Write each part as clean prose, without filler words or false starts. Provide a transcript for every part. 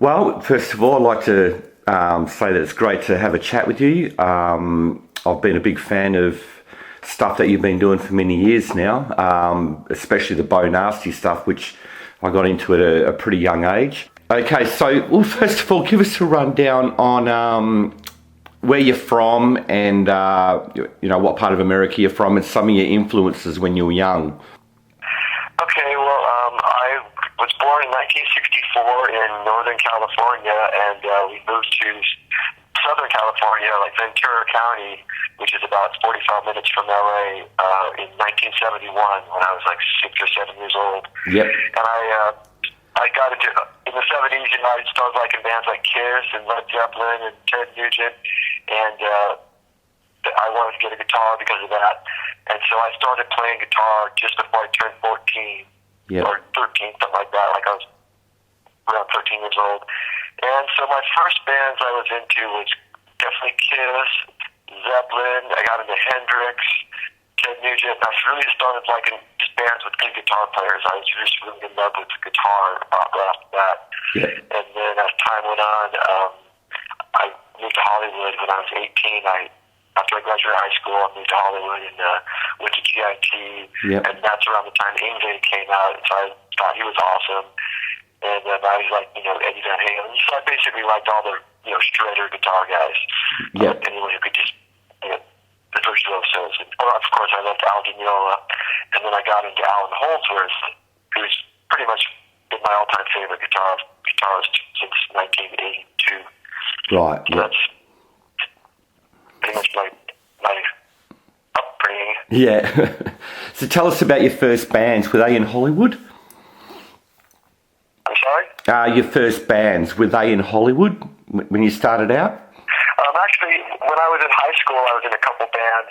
Well, first of all, I'd like to say that it's great to have a chat with you. I've been a big fan of stuff that you've been doing for many years now, especially the Beau Nasty stuff, which I got into at a pretty young age. Okay, so, well, first of all, give us a rundown on where you're from and, what part of America you're from and some of your influences when you were young. Okay, well, I was born in 1964 in Northern California, and we moved to Southern California, like Ventura County, which is about 45 minutes from LA, in 1971 when I was like 6 or 7 years old. Yep. And I got into, in the 70s, I started liking bands like Kiss and Led Zeppelin and Ted Nugent, and I wanted to get a guitar because of that. And so I started playing guitar just before I turned 14, yep, or 13, something like that, like I was around 13 years old. And so my first bands I was into was definitely Kiss, Zeppelin. I got into Hendrix, Ted Nugent. I really started liking just bands with good guitar players. I was just really in love with the guitar right after that. yep. And then as time went on, I moved to Hollywood when I was 18. After I graduated high school, I moved to Hollywood and went to GIT. Yep. And that's around the time Ingve came out. And so I thought he was awesome. And I was like, Eddie Van Halen. So I basically liked all the, shredder guitar guys. Yep. Anyone who could just, the virtuosos. And of course, I loved Al Di Meola. And then I got into Alan Holdsworth, who's pretty much been my all-time favorite guitarist since 1982. Right. So Yep. that's pretty much my upbringing. Yeah. So tell us about your first bands. Were they in Hollywood? I'm sorry? Your first bands, were they in Hollywood when you started out? Actually, when I was in high school, I was in a couple bands,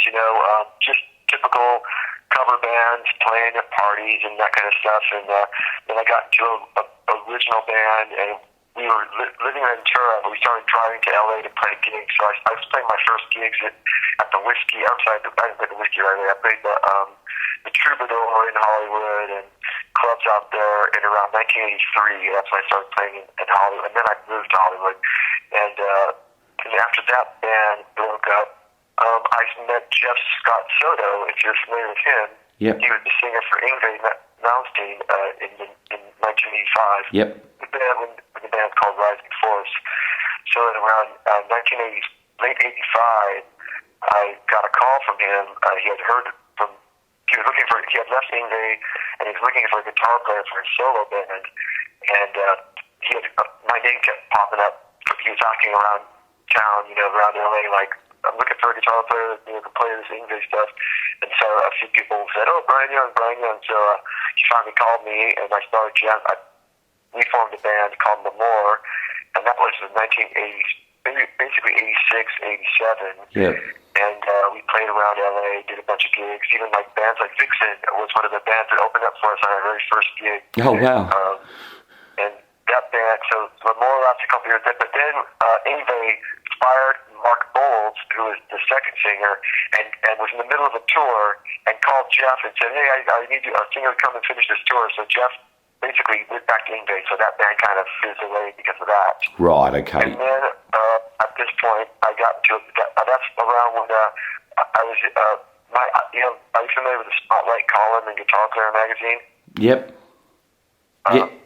just typical cover bands, playing at parties and that kind of stuff. And then I got into a original band, and we were living in Ventura, but we started driving to LA to play gigs. So I was playing my first gigs at the Whiskey, outside I didn't play the Whiskey right away. I played the Troubadour in Hollywood and clubs out there in around 1983. That's when I started playing in Hollywood. And then I moved to Hollywood. And after that band broke up, I met Jeff Scott Soto, if you're familiar with him. Yep. He was the singer for Ingve Malmsteen in 1985. Yep. When the band called Rising Force. So in around 1980, late 85, I got a call from him. He had left Ingve, and he was looking for a guitar player for his solo band. And my name kept popping up. He was asking around town, around LA, like, I'm looking for a guitar player that can play this Ingve stuff. And so a few people said, "Oh, Brian Young." So he finally called me, and I started we formed a band called L'Amour, and that was in 1980, basically 86, 87. Yeah. And we played around LA, did a bunch of gigs. Even like bands like Vixen was one of the bands that opened up for us on our very first gig. Oh, wow. And that band, so L'Amour lasted a couple years, but then Ingve fired Mark Bowles, who was the second singer, and was in the middle of a tour, and called Jeff and said, "Hey, I need a singer to come and finish this tour." So Jeff basically went back to Ingve, so that band kind of fizzled away because of that. Right, okay. And then at this point, I got into that's around when I was are you familiar with the Spotlight column in Guitar Player magazine? Yep.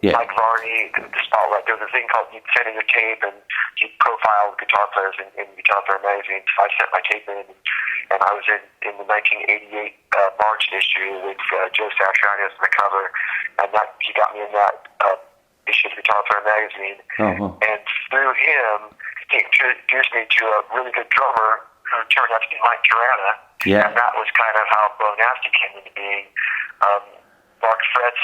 Yeah. Mike Varney, the Spotlight. There was a thing called you'd send in your tape and you'd profile guitar players in Guitar Player magazine. So I sent my tape in, and I was in the 1988 March issue with Joe Satriani as the cover, and that he got me in that issue of Guitar Player magazine. Uh-huh. And through him, he introduced me to a really good drummer who turned out to be Mike Tirana. Yeah. And that was kind of how Beau Nasty came into being. Mark Fretz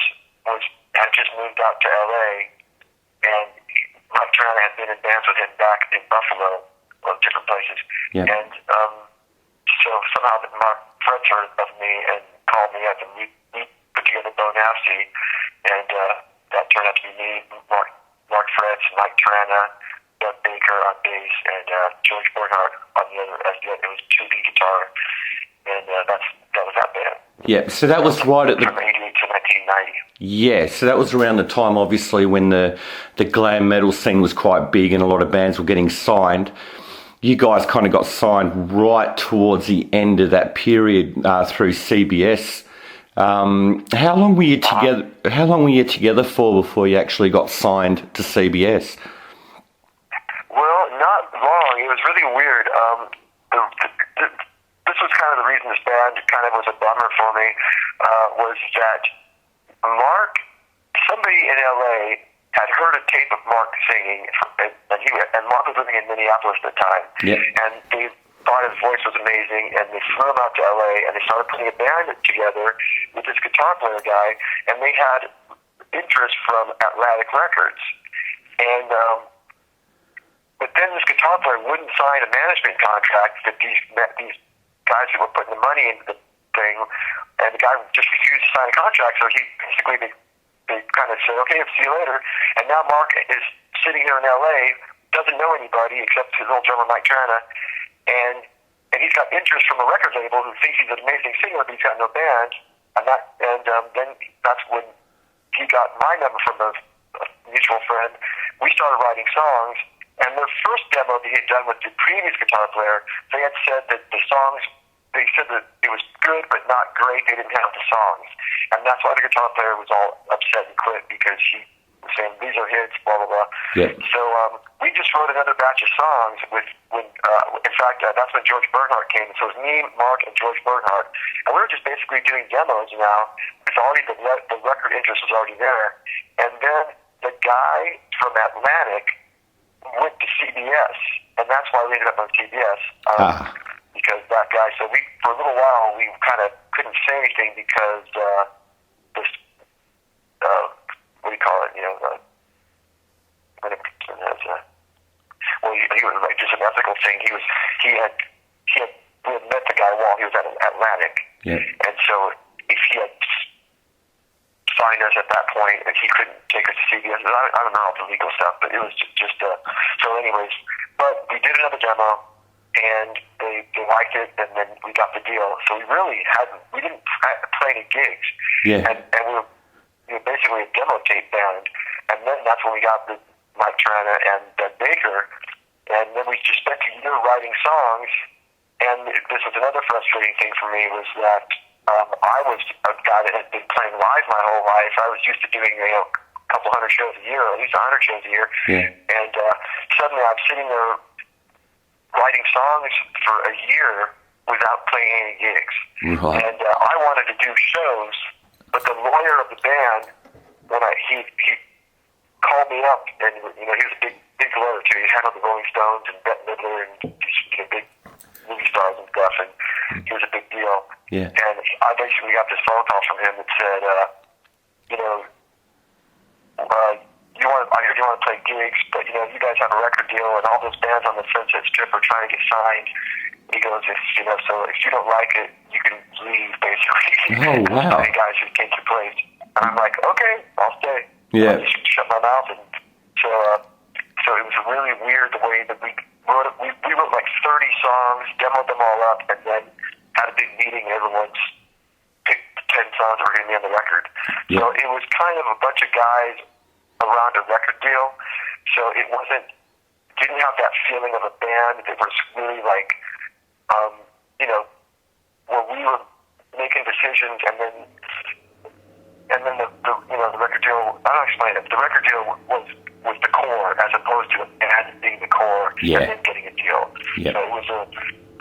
had just moved out to LA, and Mike Tirana had been in bands with him back in Buffalo, or different places. Yeah. And so somehow Mark Fretz heard of me and called me up, and we put together Beau Nasty, and that turned out to be me, Mark Fretz, Mike Tirana, Doug Baker on bass, and George Bornhardt on the other. It was 2B guitar, and that was that band. Yeah, so that was right at the... From 88 to 1990. Yeah, so that was around the time, obviously, when the glam metal scene was quite big and a lot of bands were getting signed. You guys kind of got signed right towards the end of that period through CBS. How long were you together? How long were you together for before you actually got signed to CBS? Well, not long. It was really weird. This was kind of the reason this band kind of was a bummer for me. Was that Mark? Somebody in LA had heard a tape of Mark singing, and Mark was living in Minneapolis at the time. Yeah. And they thought his voice was amazing, and they flew him out to LA, and they started putting a band together with this guitar player guy, and they had interest from Atlantic Records. And but then this guitar player wouldn't sign a management contract that these guys who were putting the money into the thing, and the guy just refused to sign a contract, so he basically they kind of said, okay, see you later. And now Mark is sitting here in LA, doesn't know anybody except his old drummer Mike Trana, and he's got interest from a record label who thinks he's an amazing singer, but he's got no band. And then that's when he got my number from a mutual friend. We started writing songs, and the first demo that he had done with the previous guitar player, they had said that the songs, they said that it was good but not great. They didn't have the songs, and that's why the guitar player was all upset and quit, because he was saying these are hits, blah blah blah. Yeah. So we just wrote another batch of songs in fact, that's when George Bernhardt came. So it was me, Mark, and George Bernhardt, and we were just basically doing demos now. It's already the record interest was already there, and then the guy from Atlantic went to CBS, and that's why we ended up on CBS. Because that guy, so for a little while, we kind of couldn't say anything because this, what do you call it, when a person has he was like just an ethical thing. We had met the guy while he was at Atlantic. Yeah. And so if he had signed us at that point and he couldn't take us to CBS, I don't know all the legal stuff, but it was just so anyways, but we did another demo, and they liked it, and then we got the deal. So we didn't play any gigs. Yeah. And we were basically a demo tape band. And then that's when we got the Mike Trana and Baker, and then we just spent a year writing songs. And this was another frustrating thing for me, was that I was a guy that had been playing live my whole life. I was used to doing a couple hundred shows a year, or at least 100 shows a year. Yeah. And suddenly I'm sitting there writing songs for a year without playing any gigs. Mm-hmm. And I wanted to do shows, but the lawyer of the band, he called me up, and he was a big lawyer too. He handled the Rolling Stones and Bette Midler and these big movie stars and stuff, and he was a big deal. Yeah. And I basically got this phone call from him that said, I heard you want to play gigs, but you guys have a record deal, and all those bands on the Sunset Strip are trying to get signed. He goes, so if you don't like it, you can leave, basically. Oh, wow. Hey guys, just take your place. And I'm like, okay, I'll stay. Yeah. I just shut my mouth, and so it was really weird the way that we wrote like 30 songs, demoed them all up, and then had a big meeting, and everyone's picked 10 songs that were going to be on the record. Yeah. So it was kind of a bunch of guys around a record deal, so it didn't have that feeling of a band. It was really like, where we were making decisions, and then the record deal. I don't explain it. The record deal was the core, as opposed to a band being the core, and then getting a deal. Yeah. So it was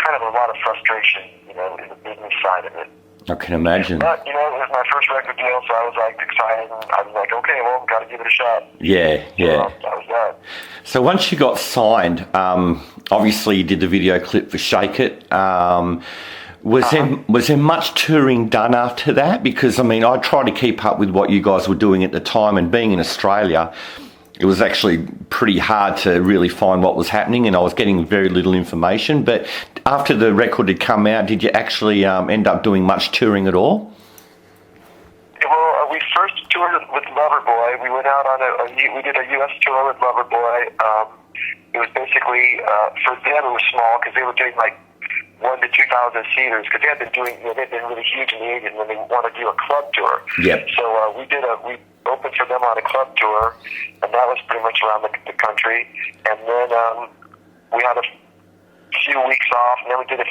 kind of a lot of frustration, in the business side of it. I can imagine. But, it was my first record deal, so I was, excited. And I was like, okay, well, got to give it a shot. Yeah. So that was that. So once you got signed, obviously you did the video clip for Shake It. Was there much touring done after that? Because, I tried to keep up with what you guys were doing at the time, and being in Australia, it was actually pretty hard to really find what was happening, and I was getting very little information. But after the record had come out, did you actually end up doing much touring at all? Well, we first toured with Loverboy. We went out on we did a U.S. tour with Loverboy. It was basically, for them it was small, because they were doing 1 to 2,000 seaters, because they had been doing, they'd been really huge in the 80s, and then they wanted to do a club tour. Yep. So we opened for them on a club tour, and that was pretty much around the country. And then we had a few weeks off, and then we did a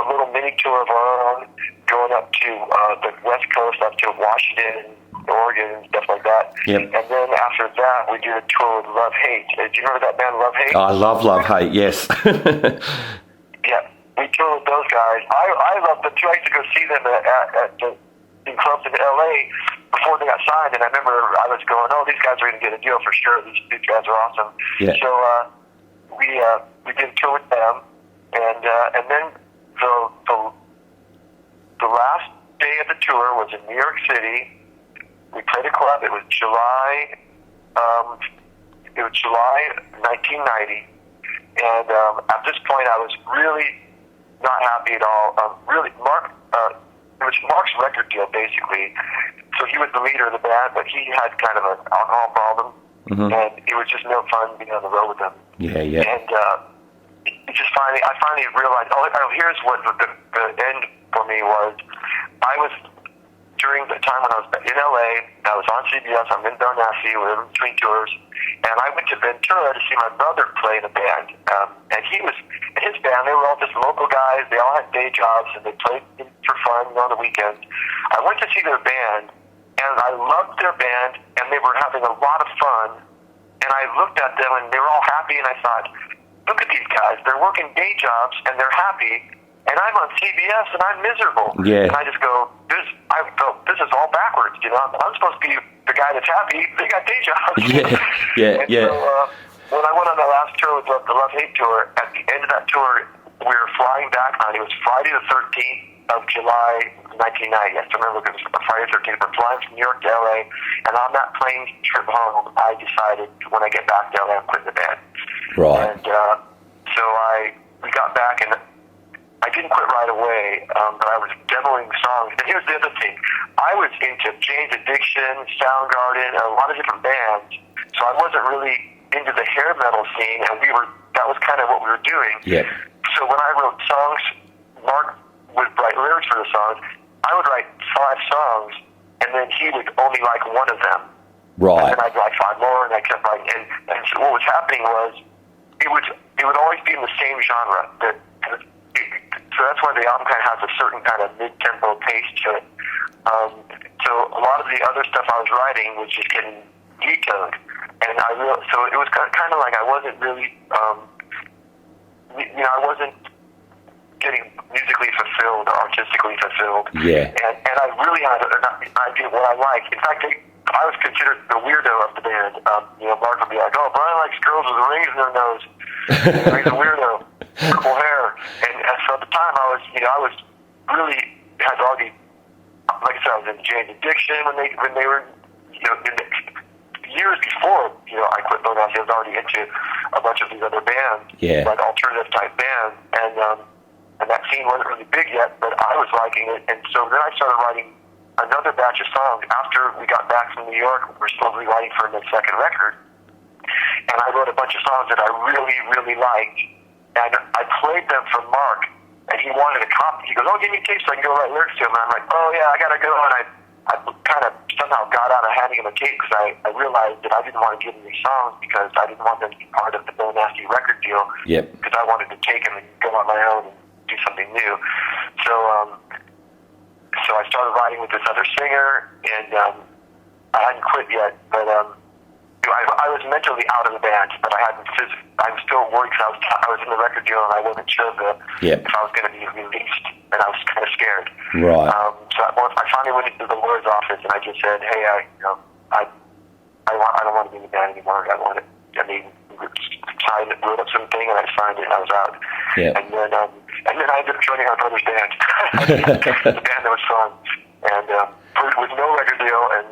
little mini tour of our own, going up to the West Coast, up to Washington, Oregon, and stuff like that. Yep. And then after that, we did a tour with Love Hate. Do you remember that band, Love Hate? I love Hate, yes. Yeah, we toured with those guys. I loved them too. I used to go see them in clubs in L.A. before they got signed, and I remember I was going, oh, these guys are going to get a deal for sure. These guys are awesome. Yeah. So we did a tour with them, and then the last day of the tour was in New York City. We played a club. It was July 1990, and at this point, I was really not happy at all. Really, it was Mark's record deal, basically. So he was the leader of the band, but he had kind of an alcohol problem, and it was just no fun being on the road with him. Yeah. And I finally realized, here's what the end for me was. I was, during the time when I was in LA, I was on CBS, I'm in Beau Nasty, we were in between tours, and I went to Ventura to see my brother play in a band. And he was, in his band, they were all just local guys, they all had day jobs, and they played for fun on the weekends. I went to see their band, and I loved their band, and they were having a lot of fun, and I looked at them, and they were all happy, and I thought, look at these guys, they're working day jobs, and they're happy, and I'm on CBS, and I'm miserable. Yeah. And I just go, I felt this is all backwards, I'm supposed to be the guy that's happy, they got day jobs. Yeah. So when I went on that last tour with the Love Hate tour, at the end of that tour, we were flying back on, it was Friday the 13th of July 1990. I still remember because it was Friday the 13th. We're flying from New York to LA, and on that plane trip home, I decided when I get back to LA, I'm quitting the band. Right. And so we got back, and I didn't quit right away, but I was demoing songs. And here's the other thing. I was into Jane's Addiction, Soundgarden, and a lot of different bands, so I wasn't really into the hair metal scene, and that was kind of what we were doing. Yeah. So when I wrote songs, Mark would write lyrics for the songs. I would write 5 songs, and then he would only like one of them. Right. And then I'd write 5 more, and I kept writing. And so what was happening was, it would always be in the same genre. So that's why the album kind of has a certain kind of mid-tempo pace to it. So a lot of the other stuff I was writing was just getting vetoed. And so it was kind of like I wasn't really, I wasn't getting musically fulfilled, artistically fulfilled. Yeah. And I really had an idea of what I liked. In fact, I was considered the weirdo of the band. Mark would be like, "Oh, Brian likes girls with rings in their nose. He's a weirdo, purple hair." And so at the time, I was really had already, like I said, I was in Jane's Addiction when they were, in the years before, I quit Beau Nasty. I was already into a bunch of these other bands, like alternative type bands, and that scene wasn't really big yet, but I was liking it, and so then I started writing another batch of songs. After we got back from New York, we were supposed to be writing for the second record, and I wrote a bunch of songs that I really, really liked, and I played them for Mark, and he wanted a copy. He goes, "Oh, give me a tape so I can go write lyrics to him." And I'm like, "Oh yeah, I gotta go," and I kind of somehow got out of handing him a tape because I realized that I didn't want to give him these songs because I didn't want them to be part of the Beau Nasty record deal. Yep. Because I wanted to take them and go on my own and do something new. So I started writing with this other singer, and I hadn't quit yet, but I was mentally out of the band, but I was still worried because I was in the record deal and I wasn't sure if I was going to be released, and I was kind of scared. Right. So I finally went into the lawyer's office and I just said, "Hey, I don't want to be in the band anymore. Signed it, wrote up something, and I signed it, and I was out." Yeah. And then I ended up joining our brother's band, the band that was fun, and with no record deal and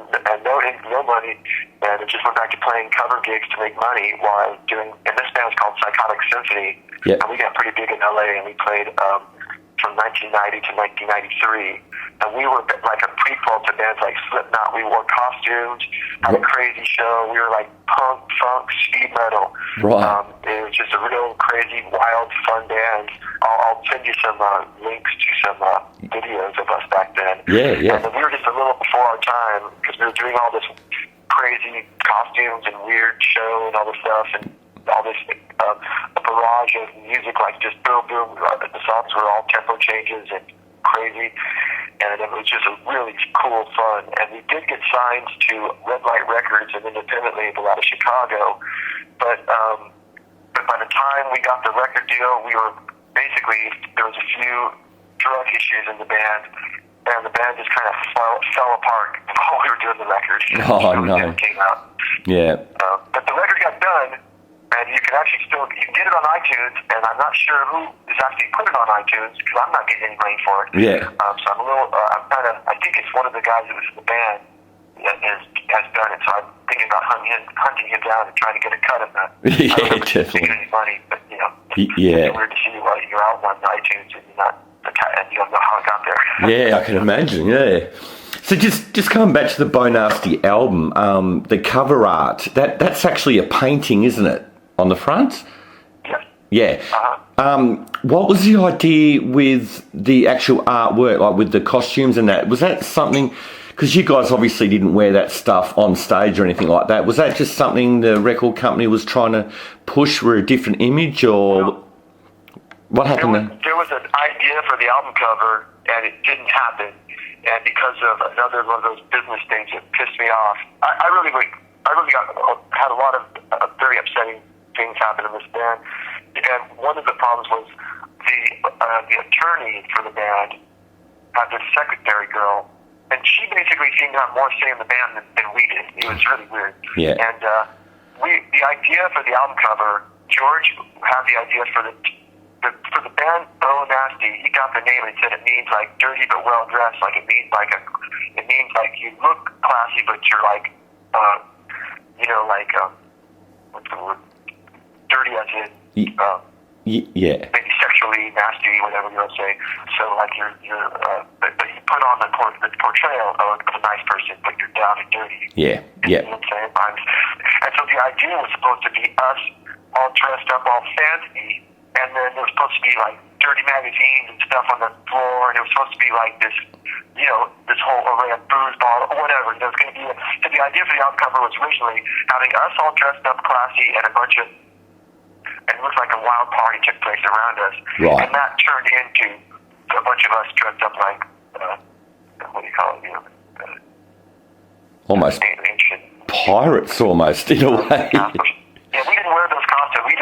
no money, and it just went back to playing cover gigs to make money while I was doing. And this band was called Psychotic Symphony, and we got pretty big in LA, and we played from 1990 to 1993. and we were like a prequel to bands like Slipknot. We wore costumes, had a crazy show. We were like punk, funk, speed metal. Right. It was just a real crazy, wild, fun band. I'll send you some links to some videos of us back then. Yeah. And we were just a little before our time because we were doing all this crazy costumes and weird show and all this stuff and all this a barrage of music, like just boom, boom. The songs were all tempo changes and crazy, and it was just a really cool fun. And we did get signed to Red Light Records, an independent label out of Chicago, but by the time we got the record deal, we were basically, there was a few drug issues in the band, and the band just kind of fell apart while we were doing the record. Oh, so no. it came out. Yeah. But the record got done, and you can actually you can get it on iTunes, and I'm not sure who is actually put it on iTunes because I'm not getting any money for it. Yeah. So I'm a little, I think it's one of the guys that was in the band that has done it, so I'm thinking about hunting him down and trying to get a cut of that. Yeah, I don't know if definitely. get any money, but, Yeah. it's weird to see your album on iTunes and you don't know how it got there. Yeah, I can imagine, yeah. So just coming back to the Beau Nasty album, the cover art, that's actually a painting, isn't it, on the front? Yes. Yeah. Uh-huh. What was the idea with the actual artwork, like with the costumes and that? Was that something, because you guys obviously didn't wear that stuff on stage or anything like that, was that just something the record company was trying to push for a different image, or what happened there? There was an idea for the album cover, and it didn't happen. And because of another one of those business things that pissed me off, I really had a lot of very upsetting things happen in this band. And one of the problems was the attorney for the band had this secretary girl, and she basically seemed to have more say in the band than we did. It was really weird. Yeah. And the idea for the album cover, George had the idea for the band Beau Nasty. He got the name and said it means like dirty but well dressed. Like it means like you look classy but you're like what's the word? Dirty as in yeah. maybe sexually nasty, whatever you want to say. So like but you put on the portrayal of a nice person, but you're down and dirty. Yeah. You know what I'm saying? And so the idea was supposed to be us all dressed up all fancy, and then there was supposed to be like dirty magazines and stuff on the floor, and it was supposed to be like this, this whole array of booze bottle or whatever. There was going to be so the idea for the album cover was originally having us all dressed up classy and it looked like a wild party took place around us. Right. And that turned into a bunch of us dressed up like, what do you call it? Almost ancient pirates, almost, in a way. Yeah, we didn't wear those costumes. We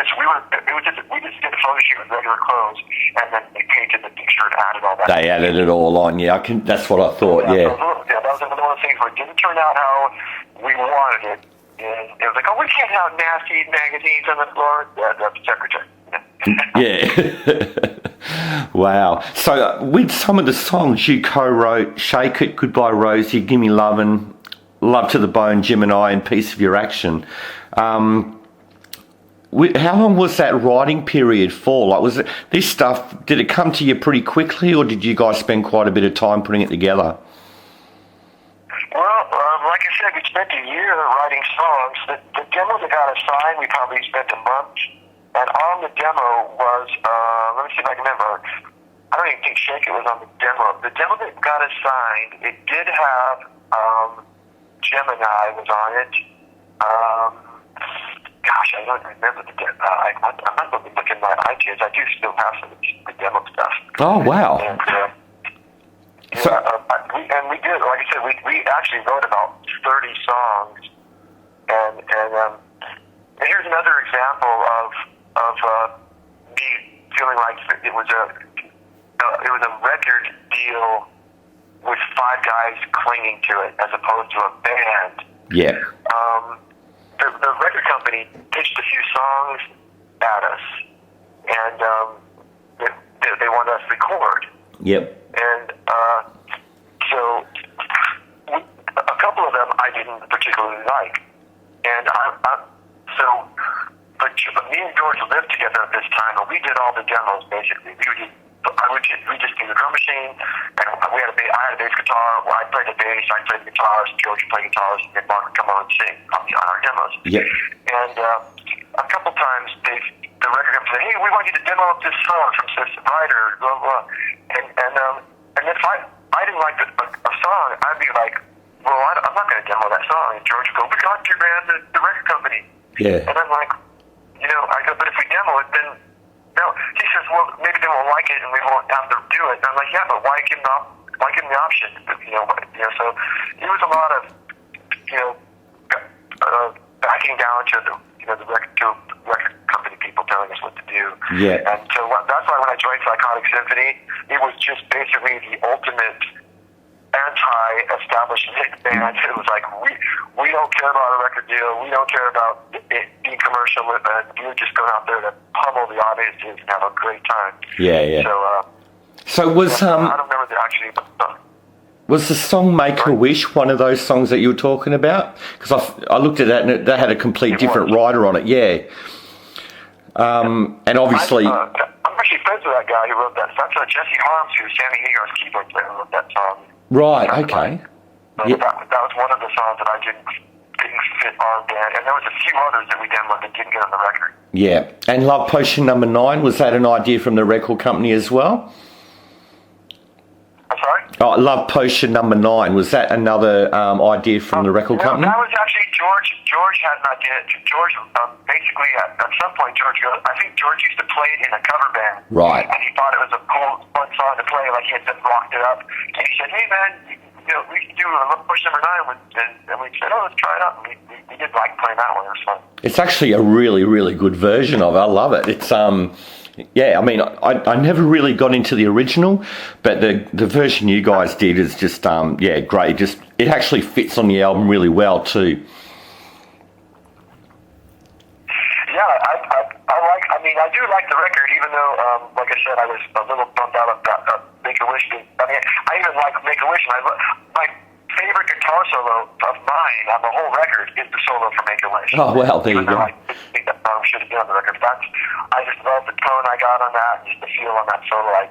just did a photo shoot with regular clothes, and then they painted the picture and added all that. They added it all on, yeah. That's what I thought, yeah. That was one of those things where it didn't turn out how we wanted it. And it was like, we can't have nasty magazines on the floor. Yeah, that's the secretary. Yeah. Wow. So with some of the songs you co-wrote, Shake It, Goodbye Rosie, Gimme Lovin', Love to the Bone, Gemini, and Piece of Your Action. How long was that writing period for? Like, was it this stuff? Did it come to you pretty quickly, or did you guys spend quite a bit of time putting it together? Well, like I said, we spent a year writing songs. The demo that got us signed, we probably spent a month. And on the demo was, let me see if I can remember. I don't even think Shake It was on the demo. The demo that got us signed, it did have Gemini was on it. Gosh, I don't remember the demo. I'm not going to be looking at my iTunes. I do still have some of the demo stuff. Oh, wow. And, we did, like I said, we actually wrote about 30 songs, and here's another example of me feeling like it was a record deal with 5 guys clinging to it as opposed to a band. Yeah. The record company pitched a few songs at us, and they wanted us to record. Yep. And so a couple of them I didn't particularly like. And but me and George lived together at this time, and we did all the demos, basically. We we just do the drum machine, and I had a bass guitar. Well, I played the bass, I played the guitars, George would play guitars, and then Mark would come over and sing on our demos. Yeah. And a couple times the record company said, "Hey, we want you to demo up this song from this writer, blah blah." And if I didn't like a song, I'd be like, "Well, I'm not going to demo that song." And George would go, "We got you, man, the record company." Yeah. And I'm like, I go, "But if we demo it, then." No, he says, "Well, maybe they won't like it, and we won't have to do it." And I'm like, "Yeah, but why give them the option?" So it was a lot of, backing down to the record company people telling us what to do. Yeah. And so that's why when I joined Psychotic Symphony, it was just basically the ultimate anti-establishment band. It was like, we don't care about a record deal. We don't care about it being commercial. We're just going out there to pummel the audiences and have a great time. Yeah. So was I don't remember was the song "Make a Wish" one of those songs that you were talking about? Because I looked at that and that had a complete different writer on it. Yeah. And obviously, I'm actually friends with that guy who wrote that. That's Jesse Harms, who's Sammy Hagar's keyboard player, who wrote that song. Right. Okay. So Yeah. that was one of the songs that I didn't fit our band, and there was a few others that we demoed that didn't get on the record. Yeah. And "Love Potion Number 9", was that an idea from the record company as well? I'm sorry? Oh, "Love Potion Number 9", was that another idea from the record company? That was actually George. George had an idea. George, basically, at some point, I think George used to play it in a cover band. Right. And he thought it was a cool, fun song to play, like he had just rocked it up. And he said, "Hey, man, we can do Love Potion Number 9. And we said, "Oh, let's try it out." And we did like playing that one. It was fun. It's actually a really, really good version of it. I love it. It's yeah, I mean, I never really got into the original, but the version you guys did is just great. It actually fits on the album really well too. Yeah, I do like the record, even though, like I said, I was a little bummed out about Make a Wish. I even like Make a Wish. My favorite guitar solo of mine on the whole record is the solo for Make a Wish. Oh well, there you go. I think that song should have been on the record. I just love the tone I got on that, just the feel on that solo.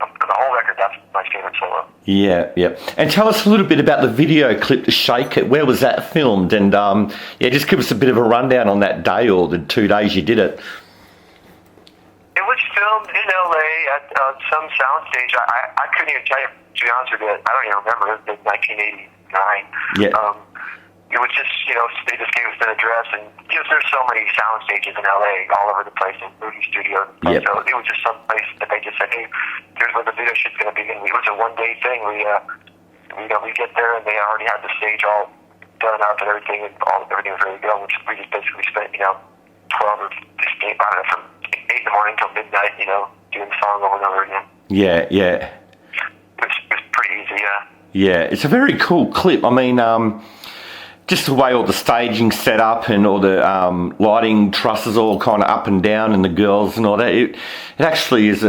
The whole record, that's my favorite solo. Yeah. And tell us a little bit about the video clip to "Shake It." Where was that filmed? And just give us a bit of a rundown on that day or the 2 days you did it. It was filmed in LA at some soundstage. I couldn't even tell you, to be honest with you. I don't even remember. It was 1989. Yeah. It was just, they just gave us an address, and there's so many sound stages in LA all over the place, in movie studios. Yep. So it was just some place that they just said, "Hey, here's where the video shoot's going to be." And it was a one-day thing. We get there, and they already had the stage all done up and everything, and everything was ready to go. We just basically spent 12 or 15, I don't know, from 8 in the morning till midnight, doing the song over and over again. Yeah. It was pretty easy, yeah. Yeah, it's a very cool clip. I mean, just the way all the staging set up and all the lighting trusses all kind of up and down and the girls and all that. It actually is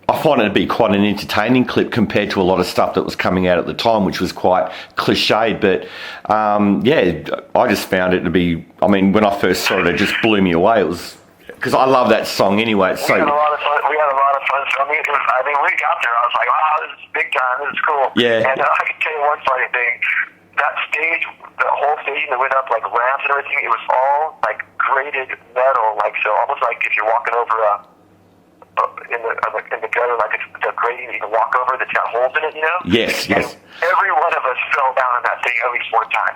I find it to be quite an entertaining clip compared to a lot of stuff that was coming out at the time, which was quite cliched. But I just found it to be, when I first saw it just blew me away. It was, because I love that song anyway. It's so... We had a lot of fun. We got there, I was like, "Wow, this is big time. This is cool." Yeah. And I can tell you one funny thing. That stage, the whole stage that went up, like ramps and everything, it was all like graded metal, so almost like if you're walking over in the gutter, like it's the grading that you can walk over that's got holes in it, Yes. And every one of us fell down on that thing at least one time.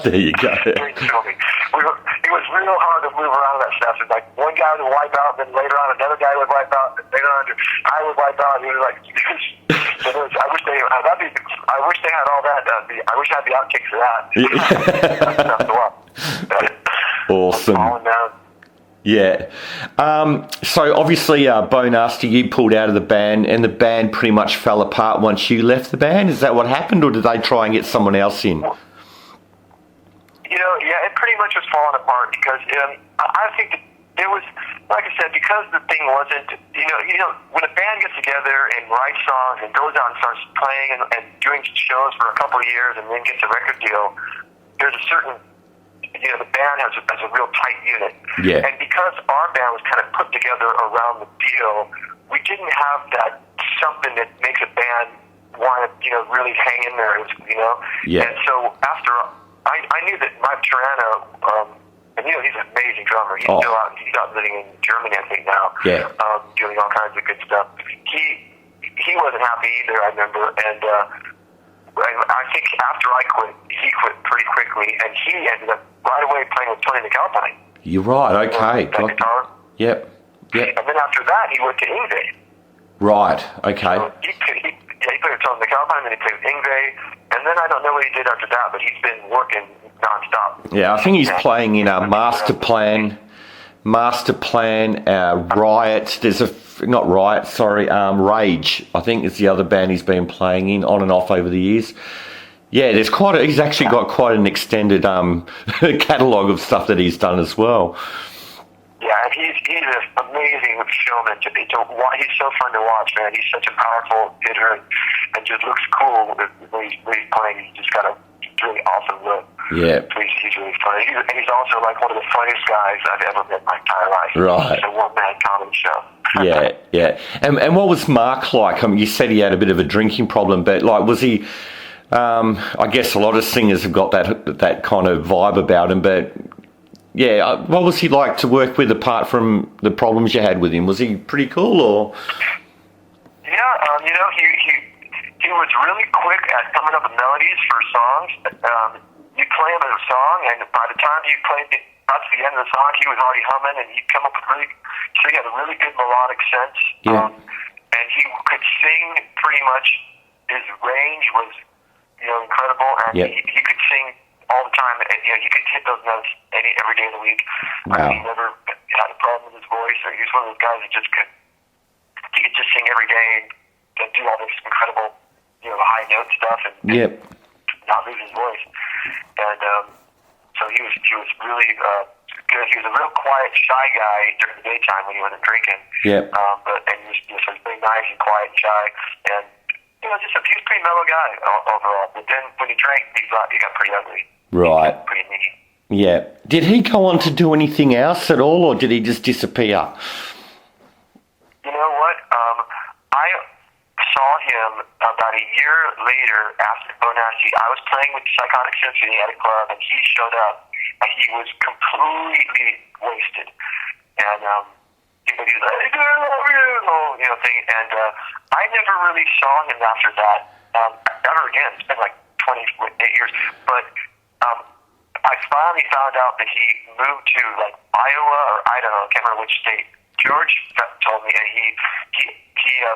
There you go. During filming. It was real hard to move around that stuff. And like one guy would wipe out, then later on another guy would wipe out, and later on I would wipe out. It was like, I wish they had all that. I wish I had the outtakes of that. Awesome. Falling down. Yeah. So obviously, Beau Nasty, you pulled out of the band, and the band pretty much fell apart once you left the band. Is that what happened, or did they try and get someone else in? Yeah, it pretty much was falling apart because I think that it was, like I said, because the thing wasn't, when a band gets together and writes songs and goes out and starts playing and doing shows for a couple of years and then gets a record deal, there's a certain the band as a real tight unit. Yeah. And because our band was kind of put together around the deal, we didn't have that something that makes a band want to, really hang in there, Yeah. And so after I knew that Mike Tirana, and he's an amazing drummer. He's he's out living in Germany, I think now. Yeah. Doing all kinds of good stuff. He wasn't happy either, I remember, and I think after I quit, he quit pretty quickly, and he ended up right away playing with Tony McAlpine. You're right. Okay. That guitar. Yep. And then after that, he went to Ingve. Right. Okay. So he played with Tony McAlpine, then he played with Ingve, and then I don't know what he did after that, but he's been working nonstop. Yeah, I think he's playing in Master Plan, Riot. There's Rage. I think is the other band he's been playing in on and off over the years. Yeah, he's actually got quite an extended catalogue of stuff that he's done as well. Yeah, and he's an amazing showman. He's so fun to watch, man. He's such a powerful hitter and just looks cool when he's playing. He's just got a really awesome look. Yeah. So he's really funny. And he's also like one of the funniest guys I've ever met in my entire life. Right. It's a one-man comedy show. Yeah. And what was Mark like? I mean, you said he had a bit of a drinking problem, but was he? I guess a lot of singers have got that kind of vibe about him, but. Yeah, what was he like to work with apart from the problems you had with him? Was he pretty cool or? Yeah, he was really quick at coming up with melodies for songs. You play him in a song, and by the time you played it up to the end of the song, he was already humming, and he'd come up with so he had a really good melodic sense. Yeah. And he could sing pretty much. His range was, incredible, and he could sing all the time, and he could hit those notes every day of the week. Wow. He never had a problem with his voice, or he was one of those guys that he could just sing every day and do all this incredible, high note stuff and not lose his voice. And so he was really good. He was a real quiet, shy guy during the daytime when he wasn't drinking. Yeah. But he was very nice and quiet and shy, and he was a pretty mellow guy overall. But then when he drank, he got pretty ugly. Right. Pretty mean. Yeah. Did he go on to do anything else at all, or did he just disappear? You know what? I saw him about a year later after Beau Nasty. I was playing with Psychotic Symphony at a club, and he showed up, and he was completely wasted. And he was like, "Hey, girl, I love you," thing. And I never really saw him after that. Ever again. It's been like 28 years. But I finally found out that he moved to like Iowa or Idaho, I can't remember which state. George told me, and he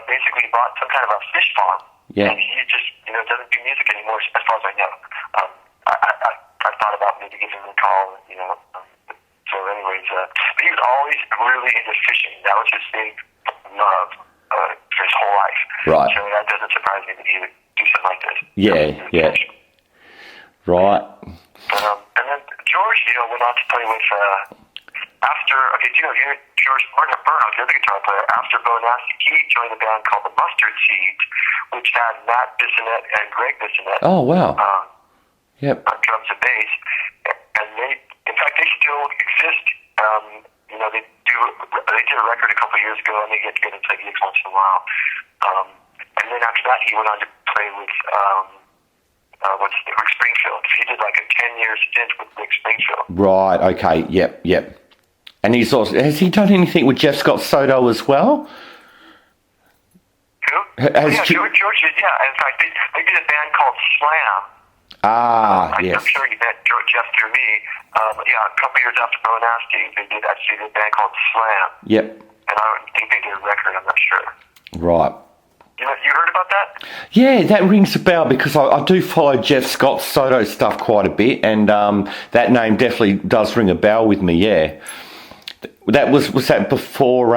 basically bought some kind of a fish farm. Yeah. And he just doesn't do music anymore, as far as I know. I thought about maybe giving him a call, So anyways, but he was always really into fishing. That was his big love for his whole life. Right. So that doesn't surprise me that he would do something like this. Yeah. Right. And then George, went on to play with, George Burnhouse, the other guitar player, after Beau Nasty, he joined a band called the Mustard Seeds, which had Matt Bissonette and Greg Bissonette. Oh, wow. On drums and bass. And they still exist. They did a record a couple of years ago, and they get together and play gigs once in a while. And then after that, he went on to play with Rick Springfield. He did like a 10-year stint with Rick Springfield. Right. Okay. Yep. And has he done anything with Jeff Scott Soto as well? Who? George did. Yeah. In fact, they did a band called Slam. Yes. I'm sure you met Jeff through me. A couple years after Beau Nasty, they did actually a band called Slam. Yep. And I think they did a record, I'm not sure. Right. You heard about that? Yeah, that rings a bell because I do follow Jeff Scott Soto stuff quite a bit, and that name definitely does ring a bell with me, yeah. That was that before,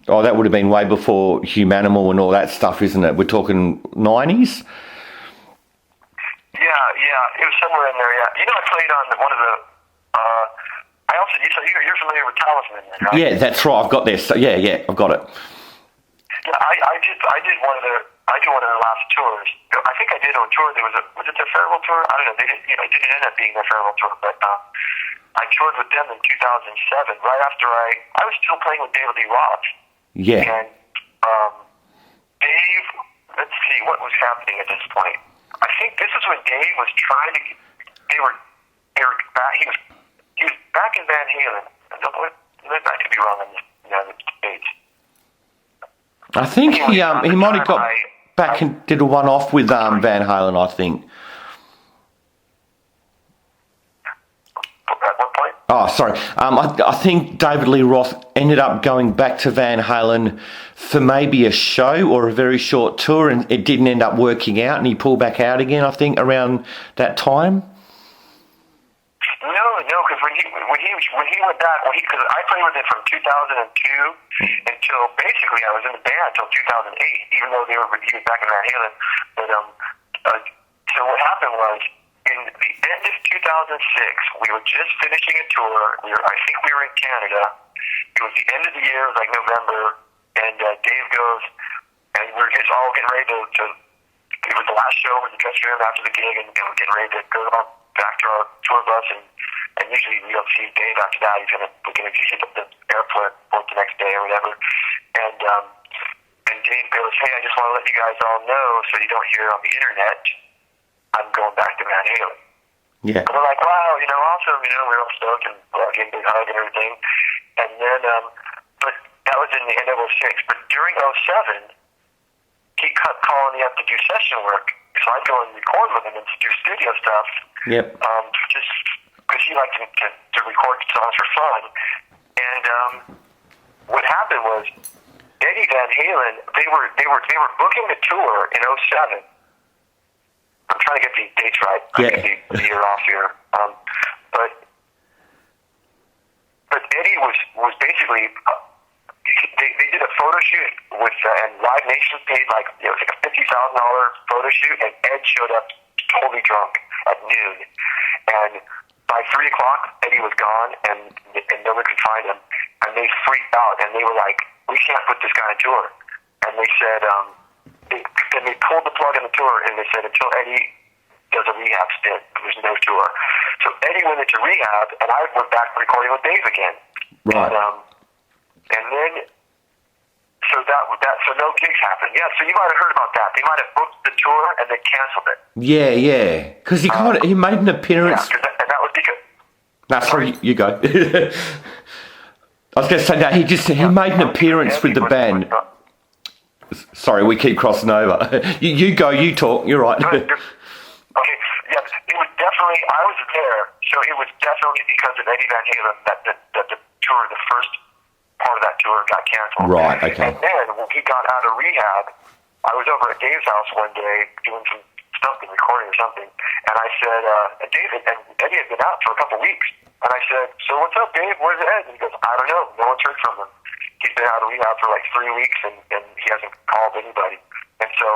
that would have been way before Humanimal and all that stuff, isn't it? We're talking 90s? Yeah, it was somewhere in there, yeah. I played on one of the, I also, you're familiar with Talisman, right? Yeah, that's right, I've got this. Yeah, I've got it. Yeah, I did one of I did one of their last tours. I think I did on tour. Was it their farewell tour? I don't know. They didn't, it didn't end up being their farewell tour, but I toured with them in 2007. Right after I was still playing with David Lee Roth. Yeah. And Dave, let's see what was happening at this point. I think this is when Dave was trying to. They were back. He was back in Van Halen. I could be wrong on this. United States. I think he might have got back and did a one-off with Van Halen, I think. At what point? Oh, sorry. I think David Lee Roth ended up going back to Van Halen for maybe a show or a very short tour, and it didn't end up working out, and he pulled back out again, I think, around that time. No, because when he went back, because I played with him from 2002 until basically I was in the band until 2008, even though he was back in Van Halen. But so what happened was in the end of 2006, we were just finishing a tour. I think we were in Canada. It was the end of the year, it was like November, and Dave goes, and we were just all getting ready to. It was the last show in the dressing room after the gig, and we're getting ready to go back to our tour bus, and usually we don't see Dave after that. We're gonna hit up the airport the next day or whatever. And Dave goes, "Hey, I just want to let you guys all know so you don't hear it on the internet. I'm going back to Van Halen." Yeah. And we're like, "Wow, awesome." We're all stoked and giving a big hug and everything. And then, but that was in the end of '06. But during '07, he kept calling me up to do session work. So I'd go and record with him and do studio stuff. Yep. Just because he liked to record songs for fun. And what happened was Eddie Van Halen, they were booking the tour in '07. I'm trying to get these dates right. Yeah. I get the year off here. But Eddie was basically. They did a photo shoot with, and Live Nation paid it was like a $50,000 photo shoot, and Ed showed up totally drunk at noon. And by 3 o'clock, Eddie was gone, and no one could find him. And they freaked out, and they were like, "We can't put this guy on tour." And they said, they pulled the plug on the tour, and they said, until Eddie does a rehab stint, there's no tour. So Eddie went into rehab, and I went back recording with Dave again. Right. And then, so no gigs happened. Yeah, so you might have heard about that. They might have booked the tour and then canceled it. Yeah. Because he made an appearance. Yeah, and that was because. No, sorry, you go. I was going to say that he made an appearance with the band. Sorry, we keep crossing over. You go, you talk. You're right. Okay, yeah, it was definitely. I was there, so it was definitely because of Eddie Van Halen that the tour, the first part of that tour got canceled. Right, okay. And then when he got out of rehab, I was over at Dave's house one day doing some something, recording or something, and I said, David, and Eddie had been out for a couple of weeks, and I said, "So what's up, Dave? Where's Ed?" And he goes, "I don't know. No one's heard from him. He's been out of rehab for like 3 weeks, and he hasn't called anybody." And so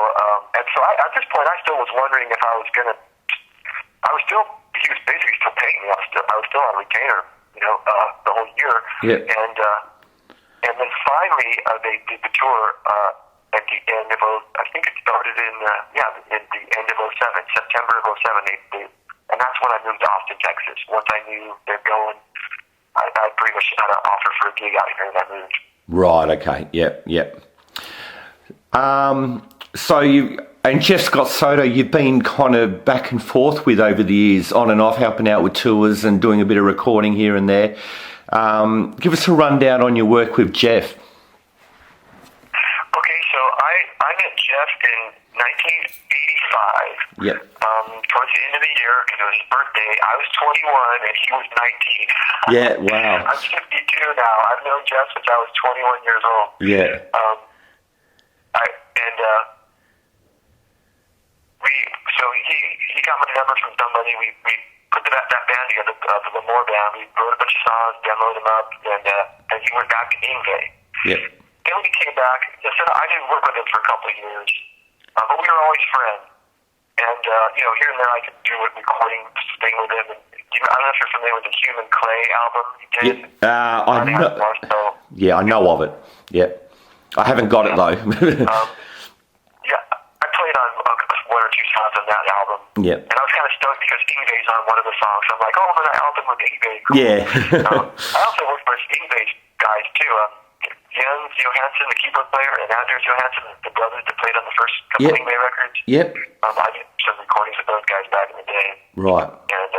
at this point, I still was wondering if I was gonna. He was basically still paying me. I was still on retainer, the whole year. Yeah. And then finally, they did the tour at the end of I think it started in the end of '07, September of '07. And that's when I moved to Austin, Texas. Once I knew they're going, I pretty much had an offer for a gig out here, and I moved. Right. Okay. Yep. So you and Jeff Scott Soto, you've been kind of back and forth with over the years, on and off, helping out with tours and doing a bit of recording here and there. Give us a rundown on your work with Jeff. Okay, so I met Jeff in 1985. Yep. Towards the end of the year, because it was his birthday. I was 21 and he was 19. Yeah, wow. I'm 52 now. I've known Jeff since I was 21 years old. Yeah. He got my number from somebody. We put that band together, the Lamore band. We wrote a bunch of songs, demoed them up, and he went back to Ingve. Yep. Then when he came back, I didn't work with him for a couple of years, but we were always friends. And here and there I could do a recording thing with him. And, I don't know if you're familiar with the Human Clay album he did. I know of it. Yeah. I haven't got it though. Yeah. two songs on that album. Yep. And I was kind of stoked because Ingve's on one of the songs. I'm like, oh, I'm on an album with Ingve. Cool. Yeah. I also worked for Ingve's guys, too. Jens Johansson, the keyboard player, and Anders Johansson, the brothers that played on the first couple Ingve records. Yep. I did some recordings with those guys back in the day. Right. And it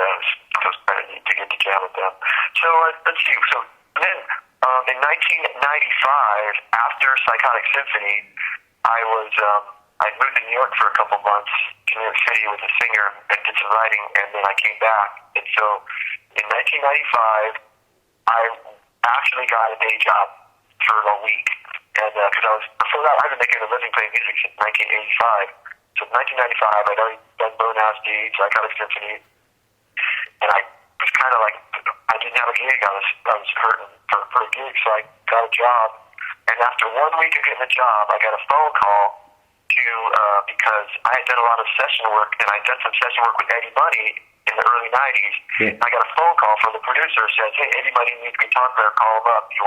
was kind of neat to get to jam with them. So let's see. So then in 1995, after Psychotic Symphony, I moved to New York for a couple months to New York City with a singer and did some writing, and then I came back. And so in 1995, I actually got a day job for a week. And because before that, I've been making a living playing music since 1985. So in 1995, I'd already done Beau Nasty, Psychotic Symphony, and I was kind of like, I didn't have a gig. I was hurting for a gig, so I got a job. And after 1 week of getting a job, I got a phone call because I had done a lot of session work, and I'd done some session work with Eddie Money in the early 90s. Yeah. I got a phone call from the producer who says, hey, Eddie Money needs a guitar player, call him up. He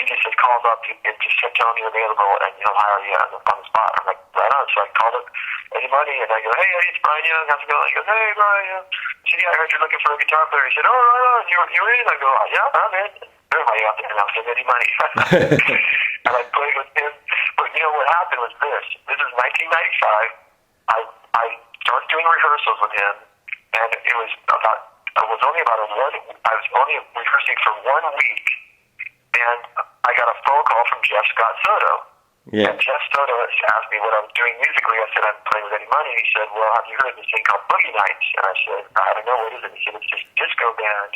just said, call him up and just tell him you're available, and he'll hire you on the spot. I'm like, right on. So I called up Eddie Money, and I go, hey, Eddie, it's Brian Young. How's it going? He goes, hey, Brian Young. I said, yeah, I heard you're looking for a guitar player. He said, oh, right on. You're in? I go, yeah, I'm in. Everybody out there now said Eddie Money. And I played with him. But you know what happened was this. This is 1995. I started doing rehearsals with him, and I was only rehearsing for 1 week, and I got a phone call from Jeff Scott Soto. Yeah. And Jeff Soto asked me what I was doing musically. I said, I'm playing with Eddie Money. He said, well, have you heard of this thing called Boogie Nights? And I said, I don't know, what is it? He said, it's this disco band,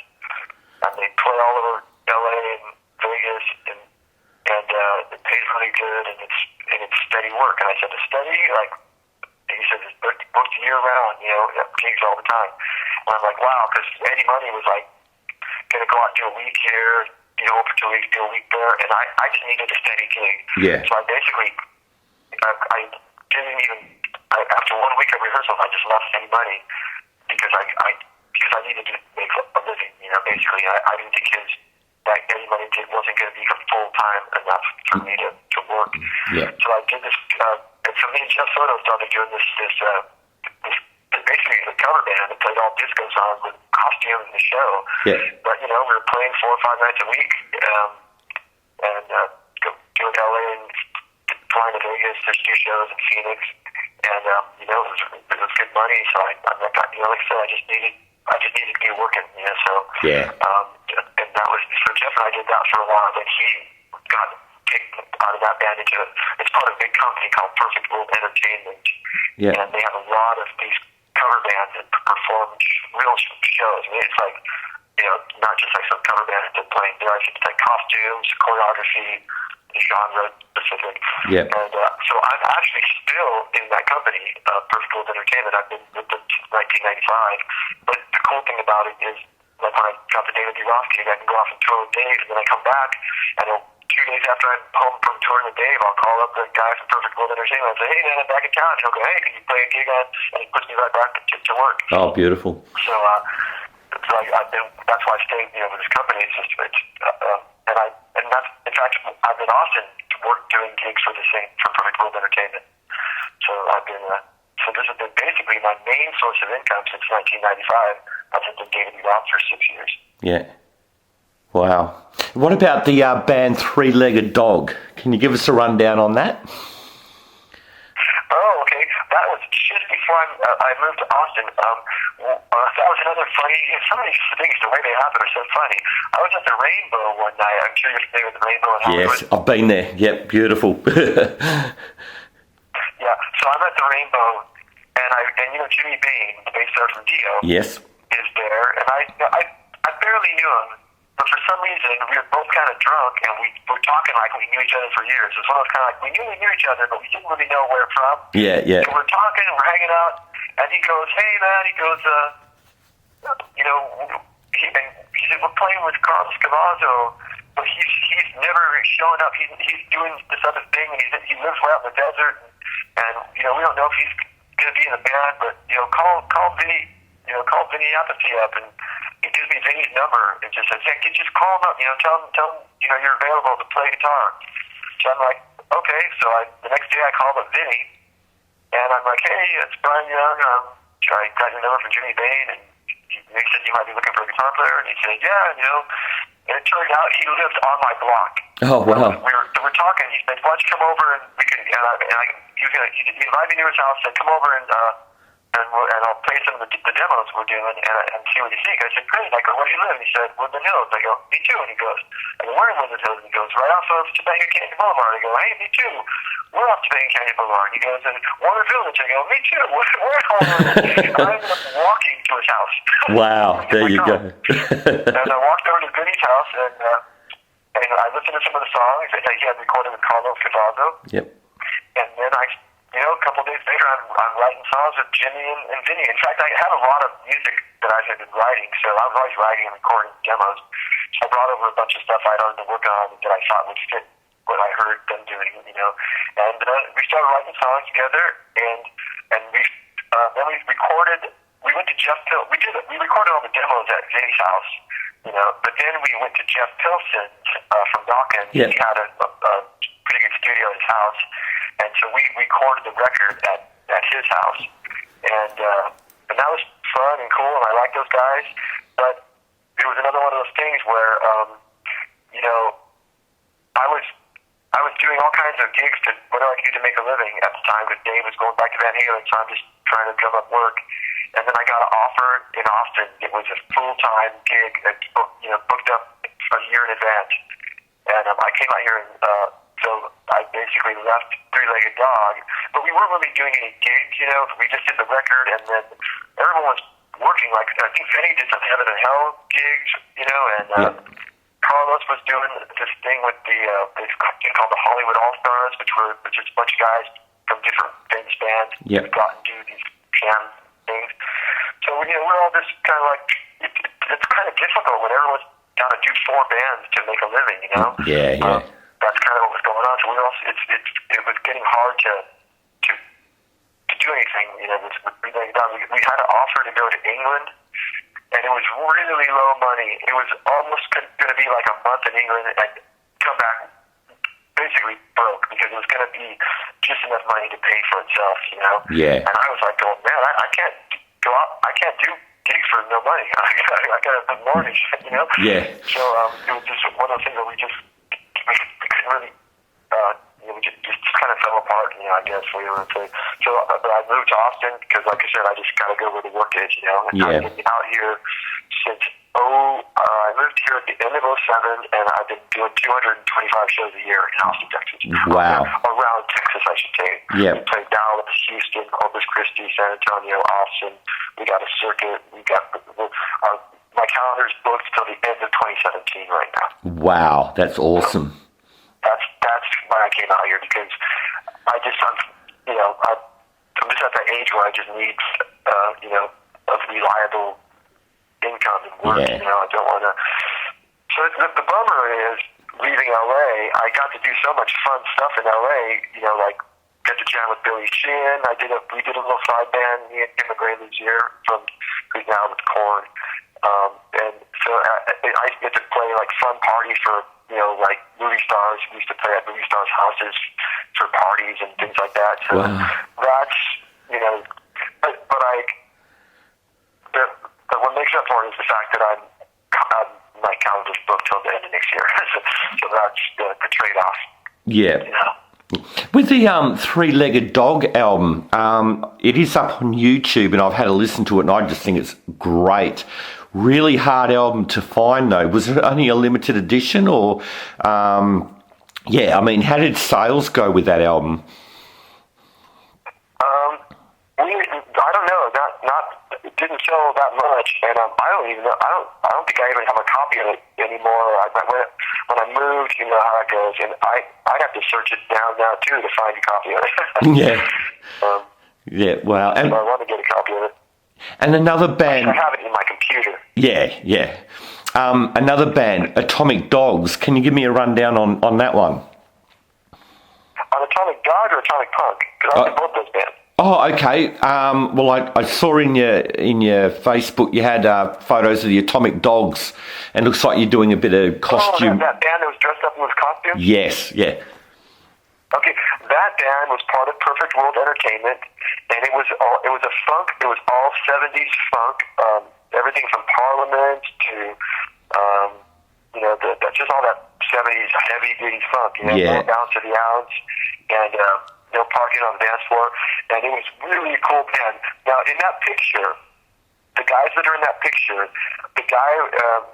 and they play all over LA and Vegas, and it pays really good, and it's steady work. And I said, steady? And he said, it's booked year round, gigs all the time. And I'm like, wow, because Eddie Money was like, going to go out and do a week here, for 2 weeks, do a week there, and I just needed a steady gig. Yeah. So I basically, I didn't even, after 1 week of rehearsal, I just left Eddie Money because I needed to make a living, basically. I didn't think that Eddie Money wasn't going to be full-time enough for me to work. Yeah. So I did this, and so me and Jeff Soto started doing this basically the cover band that played all disco songs with costumes in the show. Yeah. But, we were playing 4 or 5 nights a week, and doing LA and flying to Vegas, there's 2 shows in Phoenix, and, it was good money, so like I said, I just needed to be working, so. Yeah. And that was, so Jeff and I did that for a while, then he got kicked out of that band it's part of a big company called Perfect World Entertainment. Yeah. And they have a lot of these cover bands that perform real shows. I mean, it's like, not just like some cover bands that play, it's like costumes, choreography, genre specific. Yeah. And so I'm actually still in that company, Perfect World Entertainment. I've been with them since 1995. But the cool thing about it is, like when I got the David D. Roth gig, I can go off and tour with Dave, and then I come back, and 2 days after I'm home from touring with Dave, I'll call up the guy from Perfect World Entertainment and say, hey man, I'm back in town. And he'll go, hey, can you play a gig on? And he puts me right back to work. Oh, beautiful. So that's why I stayed, with this company. It's just, and that's, in fact, I've been in Austin to work doing gigs for Perfect World Entertainment. So I've been, so this has been basically my main source of income since 1995. I've been David D. Roth for 6 years. Yeah. Wow. What about the band Three-Legged Dog? Can you give us a rundown on that? Oh, okay. That was just before I moved to Austin. That was another funny, some of these things, the way they happen are so funny. I was at the Rainbow one night. I'm sure you're familiar with the Rainbow in Hollywood. Yes, I've been there. Yep, beautiful. Yeah, so I'm at the Rainbow, and Jimmy Bain, the bass player from Dio, yes, is there, and I barely knew him. But for some reason, we were both kind of drunk, and we were talking like we knew each other for years. It was one of those kind of like, we knew each other, but we didn't really know where from. Yeah, yeah. So we're talking, we're hanging out, and he goes, hey, man, he goes, he said, we're playing with Carlos Cavazo, but he's never showing up. He's doing this other thing, and he lives way out in the desert, and we don't know if he's going to be in the band, but, call Vinny, call Vinny Apathy up, and he gives me Vinny's number and just says, hey, just call him up, tell him, you're available to play guitar. So I'm like, okay. So the next day I called up Vinny, And I'm like, hey, it's Brian Young. I got your number from Jimmy Bain, and he said you might be looking for a guitar player. And he said, yeah, And it turned out he lived on my block. Oh, wow. We were talking. He said, why don't you come over and we can, he invited me to his house, said, come over and I'll play some of the demos we're doing and see what you think. I said, great. I go, where do you live? And he said, Woodland Hills. I go, me too. And he goes, I go, where in Woodland Hills? And he goes, right off of Topanga Canyon Boulevard. I go, hey, me too. We're off Topanga Canyon Boulevard. He goes, and Warner Village. I go, me too. We're at home. I ended up walking to his house. Wow, there you go. And I walked over to Vinny's house, and I listened to some of the songs that he had recorded with Carlos Cavazo. Yep. And then a couple of days later, I'm writing songs with Jimmy and Vinny. In fact, I had a lot of music that I had been writing, so I was always writing and recording demos. So I brought over a bunch of stuff I'd already been working on that I thought would fit what I heard them doing, And we started writing songs together, and then we recorded. We went to Jeff Pill. We recorded all the demos at Vinny's house, But then we went to Jeff Pilson's from Dawkins. Yeah. He had a pretty good studio at his house. And so we recorded the record at his house, and that was fun and cool, and I liked those guys. But it was another one of those things where, I was doing all kinds of gigs to what I could do to make a living at the time, because Dave was going back to Van Halen, so I'm just trying to drum up work. And then I got an offer in Austin. It was a full-time gig that booked up a year in advance, and I came out here and. So I basically left Three-Legged Dog, but we weren't really doing any gigs, We just did the record, and then everyone was working. Like, I think Vinny did some Heaven and Hell gigs, and Carlos was doing this thing with this thing called the Hollywood All-Stars, which was just a bunch of guys from different famous bands Yep. who got and do these jam things. So, we're all just kind of like, it's kind of difficult when everyone's got to do 4 bands to make a living, Yeah. That's kind of what was going on. So it was getting hard to do anything, with Three-Legged Dog. We had an offer to go to England, and it was really low money. It was almost going to be like a month in England and come back basically broke, because it was going to be just enough money to pay for itself, Yeah. And I was like, going, man, I can't go out. I can't do gigs for no money. I got a mortgage, Yeah. So it was just one of those things where we couldn't really, we just kind of fell apart, I guess we were to. So, but I moved to Austin because, like I said, I just got to go where the work is, And Yeah. I've been out here since, I moved here at the end of '07, and I've been doing 225 shows a year in Austin, Texas. Wow. Around Texas, I should say. Yeah. We played Dallas, Houston, Corpus Christi, San Antonio, Austin. We got a circuit. My calendar's booked till the end of 2017 right now. Wow, that's awesome. That's why I came out here, because I'm just at that age where I just need a reliable income and work. Yeah. I don't want to. So the bummer is leaving LA. I got to do so much fun stuff in LA. Like get to jam with Billy Sheehan. We did a little side band. Me and Kim McGrath-Luzier who's now with Korn. And so I get to play like fun parties for like movie stars. We used to play at movie stars' houses for parties and things like that. So that's but what makes up for it is the fact that my calendar's booked till the end of next year. So that's the trade-off. Yeah. With the Three-Legged Dog album, it is up on YouTube, and I've had a listen to it, and I just think it's great. Really hard album to find, though. Was it only a limited edition, or how did sales go with that album? I don't know. It didn't sell that much, and I don't even know. I don't think I even have a copy of it anymore. When I moved, you know how it goes, and I'd have to search it down now too to find a copy of it. Wow. And so I want to get a copy of it. And another band. I have it in my computer. Yeah. Another band, Atomic Dogs. Can you give me a rundown on that one? On Atomic Dog or Atomic Punk? Because I like both those bands. Oh, okay. Well, I saw in your Facebook you had photos of the Atomic Dogs, and it looks like you're doing a bit of costume. Oh, that band that was dressed up in those costumes? Yes, yeah. Okay, that band was part of Perfect World Entertainment, and it was a funk. It was all 70s funk, everything from Parliament to just all that 70s heavy duty funk. Yeah. Down to the ounce, and parking on the dance floor, and it was really a cool band. Now in that picture, the guys that are in that picture, the guy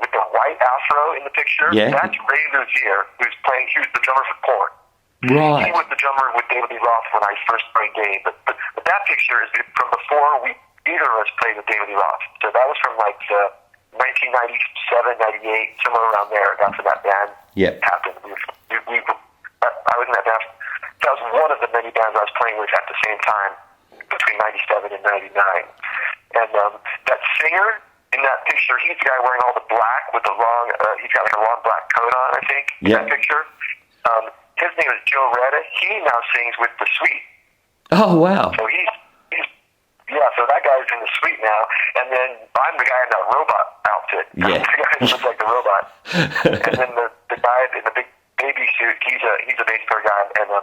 with the white afro in the picture, that's Ray Luzier, who's playing. He was the drummer for Korn. Right. He was the drummer with David Lee Roth when I first played Dave. But that picture is from before either of us played with David Lee Roth. So that was from like 1997, 98, somewhere around there. That's when that band happened. I was in that band. That was one of the many bands I was playing with at the same time between 97 and 99. And that singer in that picture, he's the guy wearing all the black with the long, he's got like a long black coat on, I think, in that picture. His name is Joe Retta. He now sings with The Sweet. Oh, wow. So so that guy's in The Sweet now. And then I'm the guy in that robot outfit. Yeah. The guy who looks like the robot. And then the guy in the big baby suit, he's a bass player guy, and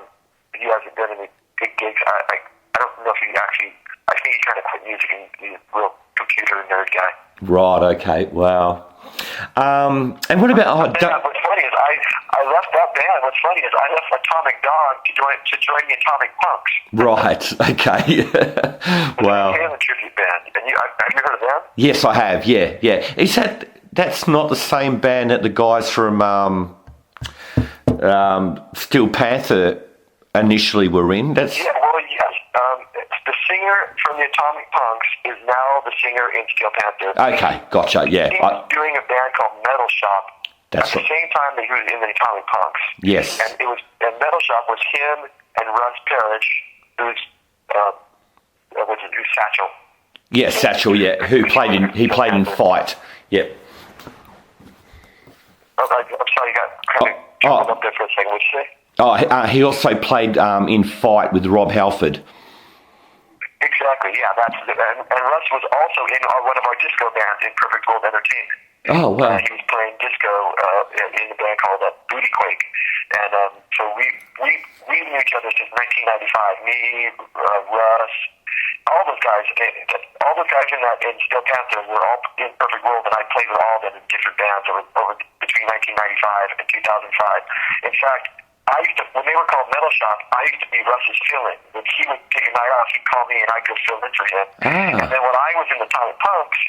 he hasn't done any big gigs. I don't know if he actually, I think he kind of quit music and he's a real computer nerd guy. Right, okay, wow. And what about... what's funny is I left that band. What's funny is I left Atomic Dog to join the Atomic Punks. Right, okay. Wow. It's a tribute band. And have you heard of them? Yes, I have, yeah. Is that's not the same band that the guys from Steel Panther initially were in? Yes. The singer from the Atomic Punks is now the singer in Steel Panther. Okay, gotcha, yeah. He was doing a band called Metal Shop at the same time that he was in the Atomic Punks. Yes. And Metal Shop was him and Russ Parrish, who's Satchel. Yeah, Satchel, yeah. He played in Fight. Yep. I'm sorry, you got up there for a second. What'd you say? He also played in Fight with Rob Halford. Exactly, yeah. And Russ was also in one of our disco bands in Perfect World Entertainment. Oh, wow. He was playing disco in a band called Booty Quake. And so we knew each other since 1995. Me, Russ, all those guys in Steel Panther were all in Perfect World, and I played with all of them in different bands over between 1995 and 2005. In fact, when they were called Metal Shop, I used to be Russ's fill-in. When he would take a night off, he'd call me and I'd go fill in for him. And then when I was in the Atomic Punks,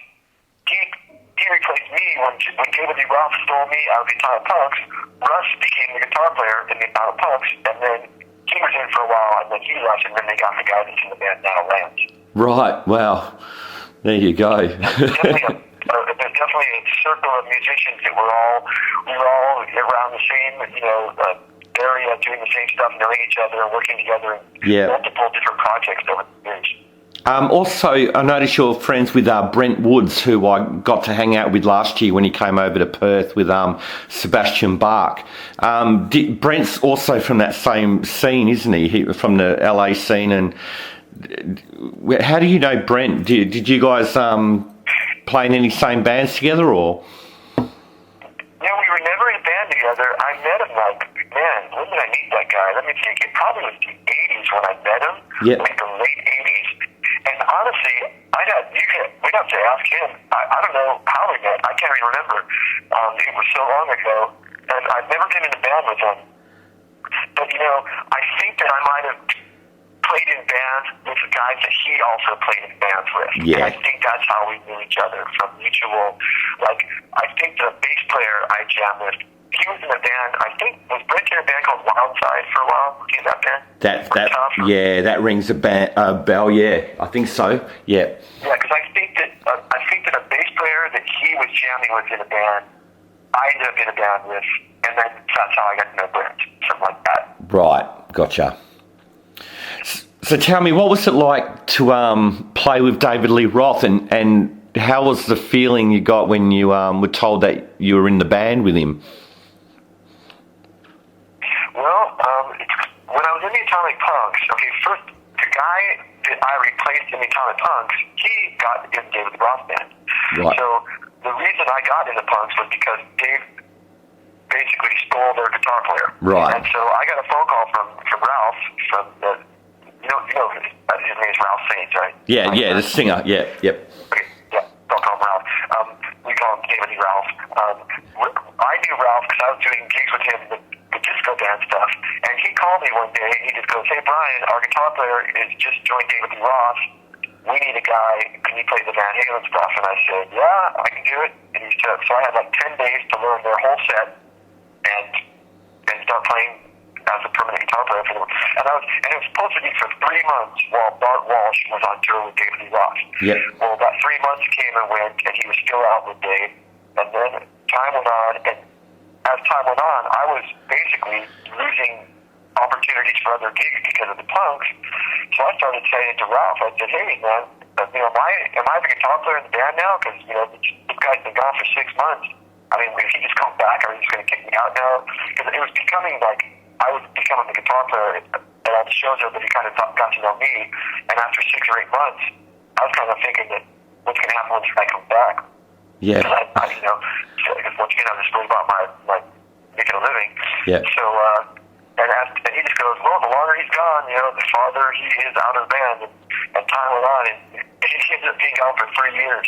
he replaced me. When David Lee Roth stole me out of the Atomic Punks, Russ became the guitar player in the Atomic Punks, and then he was in for a while, and then he left, and then they got the guy that's in the band now, Lance. Right, wow. There you go. There's definitely a circle of musicians that we're all around the same, area, doing the same stuff, knowing each other, and working together in multiple different projects over the years. Also, I noticed you're friends with Brent Woods, who I got to hang out with last year when he came over to Perth with Sebastian Bach. Brent's also from that same scene, isn't he? From the LA scene. And how do you know Brent? Did you guys play in any same bands together, or? No, we were never in a band together. I met him when did I meet that guy? Let me think. It probably was the 80s when I met him. Yep. Like the late 80s. And honestly, we'd have to ask him. I don't know how we met. I can't even remember. It was so long ago. And I've never been in a band with him. But, I think that I might have played in bands with the guys that he also played in bands with. Yeah. And I think that's how we knew each other, from mutual, I think the bass player I jammed with, he was in a band, I think, was Brent in a band called Wildside for a while? Was he in that band? That rings a bell, yeah. I think so, yeah. Yeah, because I think that a bass player that he was jamming with in a band, I ended up in a band with, and then that's how I got to know Brent, something like that. Right, gotcha. So tell me, what was it like to play with David Lee Roth, and how was the feeling you got when you were told that you were in the band with him? Well, when I was in the Atomic Punks, first, the guy that I replaced in the Atomic Punks, he got in David Lee Roth band. Right. So the reason I got in the Punks was because Dave basically stole their guitar player. Right. And so I got a phone call from Ralph, from the, his name is Ralph Sainz, right? Yeah, the singer. Yeah, yep. Okay, yeah, don't call him Ralph. We call him David Lee Ralph. I knew Ralph because I was doing gigs with him, the disco band stuff, and he called me one day and he just goes, "Hey Brian, our guitar player is just joined David Lee Roth. We need a guy. Can you play the Van Halen stuff?" And I said, "Yeah, I can do it." And he said, so I had like 10 days to learn their whole set and start playing as a permanent guitar player for them. And it was supposed to be for 3 months while Bart Walsh was on tour with David Lee Roth. Yep. Well, about 3 months came and went, and he was still out with Dave. And then time went on, and as time went on, I was basically losing opportunities for other gigs because of the punks. So I started saying to Ralph, I said, "Hey, man, am I the guitar player in the band now? Because, this guy's been gone for 6 months. I mean, if he just comes back, are you just going to kick me out now?" Because it was becoming like I was becoming the guitar player at all the shows, but he kind of got to know me. And after 6 or 8 months, I was kind of thinking that what's going to happen when this guy comes back? Yeah. Because once again, I'm just worried about my making a living. Yeah. So, and he just goes, "Well, the longer he's gone, the farther he is out of the band." And time went on, and he ended up being gone for 3 years.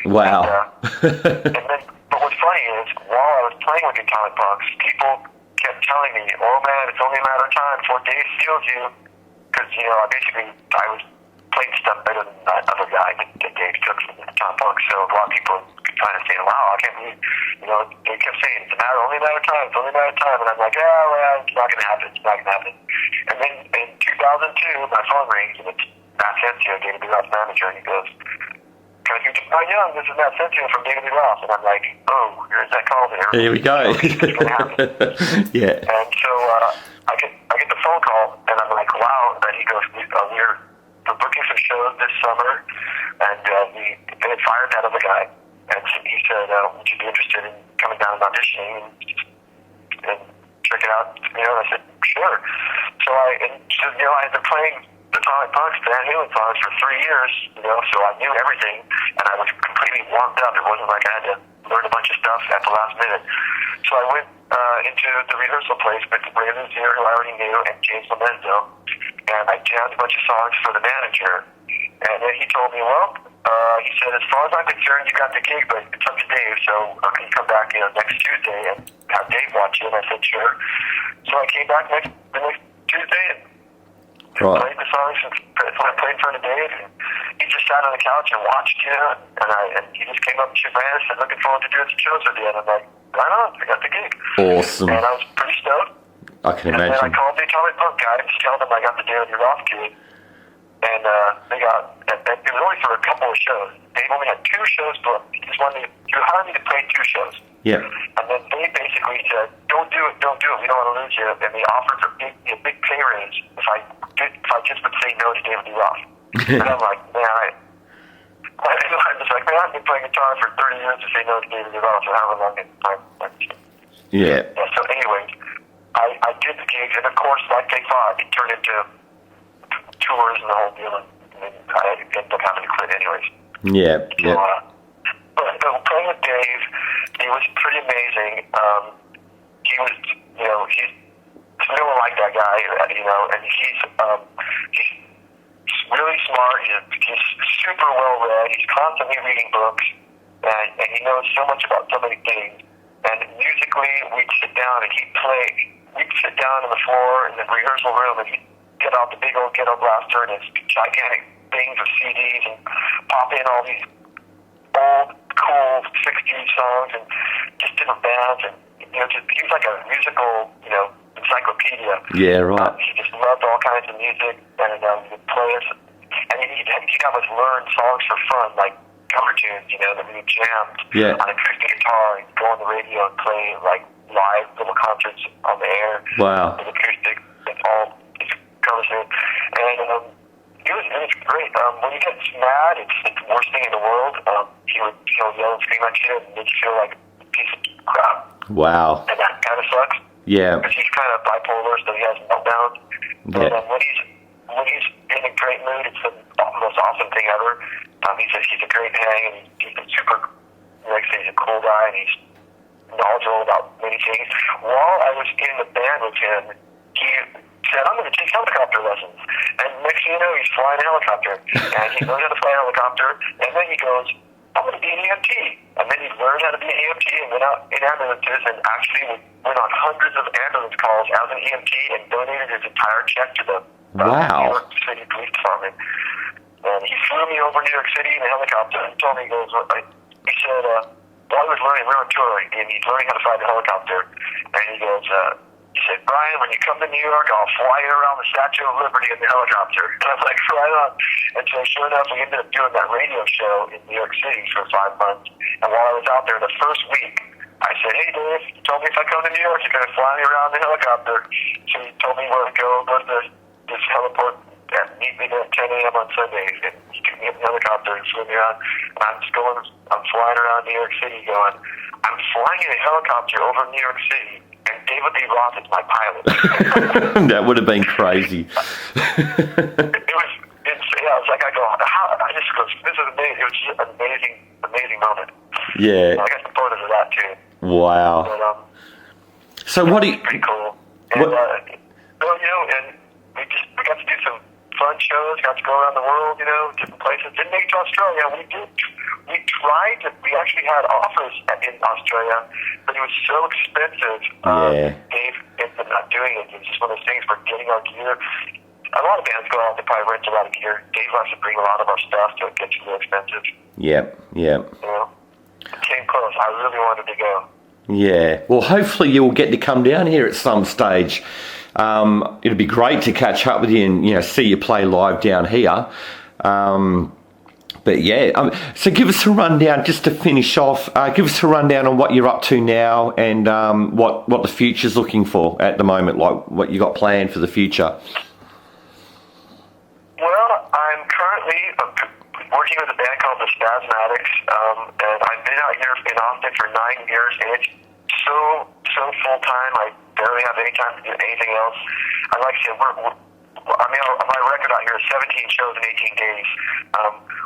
Wow. But what's funny is, while I was playing with the Atomic Punks, people kept telling me, "Oh man, it's only a matter of time before Dave steals you." Because, I was playing stuff better than that other guy that Dave took from the Atomic Punks. So a lot of people kind of saying, "Wow, I can't believe," they kept saying, only a matter of time, it's only a matter of time. And I'm like, "Yeah, well, it's not going to happen, it's not going to happen." And then in 2002, my phone rings, and it's Matt Sensio, David Lee Roth's manager, and he goes, "Can I speak to Brian Young? This is Matt Sensio from David Lee Roth." And I'm like, "Oh, here's that call there." Here we go. It's going to happen. Yeah. And so I get the phone call, and I'm like, "Wow." And he goes, we're booking some shows this summer, and they had fired that other guy. And he said, "Would you be interested in coming down and auditioning and check it out?" And I said, "Sure." So I had been playing the Atomic Punks, Van Halen songs for 3 years, so I knew everything, and I was completely warmed up. It wasn't like I had to learn a bunch of stuff at the last minute. So I went into the rehearsal place with Ray Luzier, who I already knew, and James Lomenzo, and I jammed a bunch of songs for the manager. And then he told me, he said, "As far as I'm concerned, you got the gig, but it's up to Dave, so can you come back, next Tuesday and have Dave watch you?" And I said, "Sure." So I came back the next Tuesday and played the songs, and I played in front of Dave, and he just sat on the couch and watched, and he just came up and shook my hand and said, "Looking forward to doing some shows with you." And I'm like, "Right on, I got the gig." Awesome. And I was pretty stoked. I can imagine. And then I called the Atomic Punk guy and just told him I got the David Lee Roth gig. And it was only for a couple of shows. Dave only had 2 shows booked. He just wanted to hire me to play 2 shows. Yeah. And then they basically said, "Don't do it, we don't want to lose you." And they offered a big pay raise if I just would say no to David Lee Roth. And I'm like, man, I'm just like, man, I've been playing guitar for 30 years to say no to David Lee Roth, or however long it's time. Yeah. So anyways, I did the gigs, and of course, like they thought, it turned into tours and the whole deal, and I ended up having to quit anyways. Yeah. So, but playing with Dave, he was pretty amazing. He was, he's no one like that guy, and he's really smart. He's super well read. He's constantly reading books, and he knows so much about so many things. And musically, we'd sit down and he'd play. We'd sit down on the floor in the rehearsal room, and he'd get out the big old ghetto blaster and his gigantic things of CDs and pop in all these old, cool 60s songs and just different bands. And he was like a musical, encyclopedia. Yeah, right. He just loved all kinds of music, and he would play us. And he'd have us learn songs for fun, like cover tunes, that we jammed on acoustic guitar and go on the radio and play like live little concerts on the air. Wow. With acoustic and all these cover tunes. And it was great. When he gets mad, it's the worst thing in the world. He'll yell and scream at you and make you feel like a piece of crap. Wow. And that kind of sucks. Yeah. Because he's kind of bipolar, so he has meltdowns. Yeah. And when he's in a great mood, it's the most awesome thing ever. He's a great hang, and he's super, he's a cool guy, and he's knowledgeable about many things. While I was in the band with him, he said, I'm going to take helicopter lessons. And next thing you know, he's flying a helicopter. And he learned how to fly a helicopter. And then he goes, I'm going to be an EMT. And then he learned how to be an EMT and went out in ambulances and actually went on hundreds of ambulance calls as an EMT and donated his entire check to the New York City Police Department. And he flew me over New York City in a helicopter and told me, he said, while he was learning, we were on tour, and he's learning how to fly the helicopter. And he goes, he said, Brian, when you come to New York, I'll fly you around the Statue of Liberty in the helicopter. And I was like, right on. And so sure enough, we ended up doing that radio show in New York City for 5 months. And while I was out there the first week, I said, hey, Dave, you told me if I come to New York, you're going to fly me around the helicopter. So he told me where to go to this heliport and meet me there at 10 a.m. on Sundays. And he took me in the helicopter and flew me around. And I'm flying around New York City going, I'm flying in a helicopter over New York City, and David Lee Roth is my pilot. That would have been crazy. I was like, this is amazing. It was just an amazing moment. Yeah. So I got some photos of that too. Wow. But, so what do you... Pretty cool. And, and we got to do some fun shows, got to go around the world, different places. Didn't make it to Australia. We actually had offers in Australia, but it was so expensive. Dave ended up not doing it. It was just one of those things where getting our gear. A lot of bands go out, they probably rent a lot of gear. Dave has to bring a lot of our stuff, so it gets really expensive. Yep. It came close. I really wanted to go. Yeah. Well, hopefully you'll get to come down here at some stage. It'd be great to catch up with you and see you play live down here. But yeah, so give us a rundown just to finish off. Give us a rundown on what you're up to now and what the future's looking for at the moment, like what you got planned for the future. Well, I'm currently working with a band called the Spasmatics, and I've been out here in Austin for 9 years, and it's so full time. I barely have any time to do anything else. And like I said, my record out here is 17 shows in 18 days.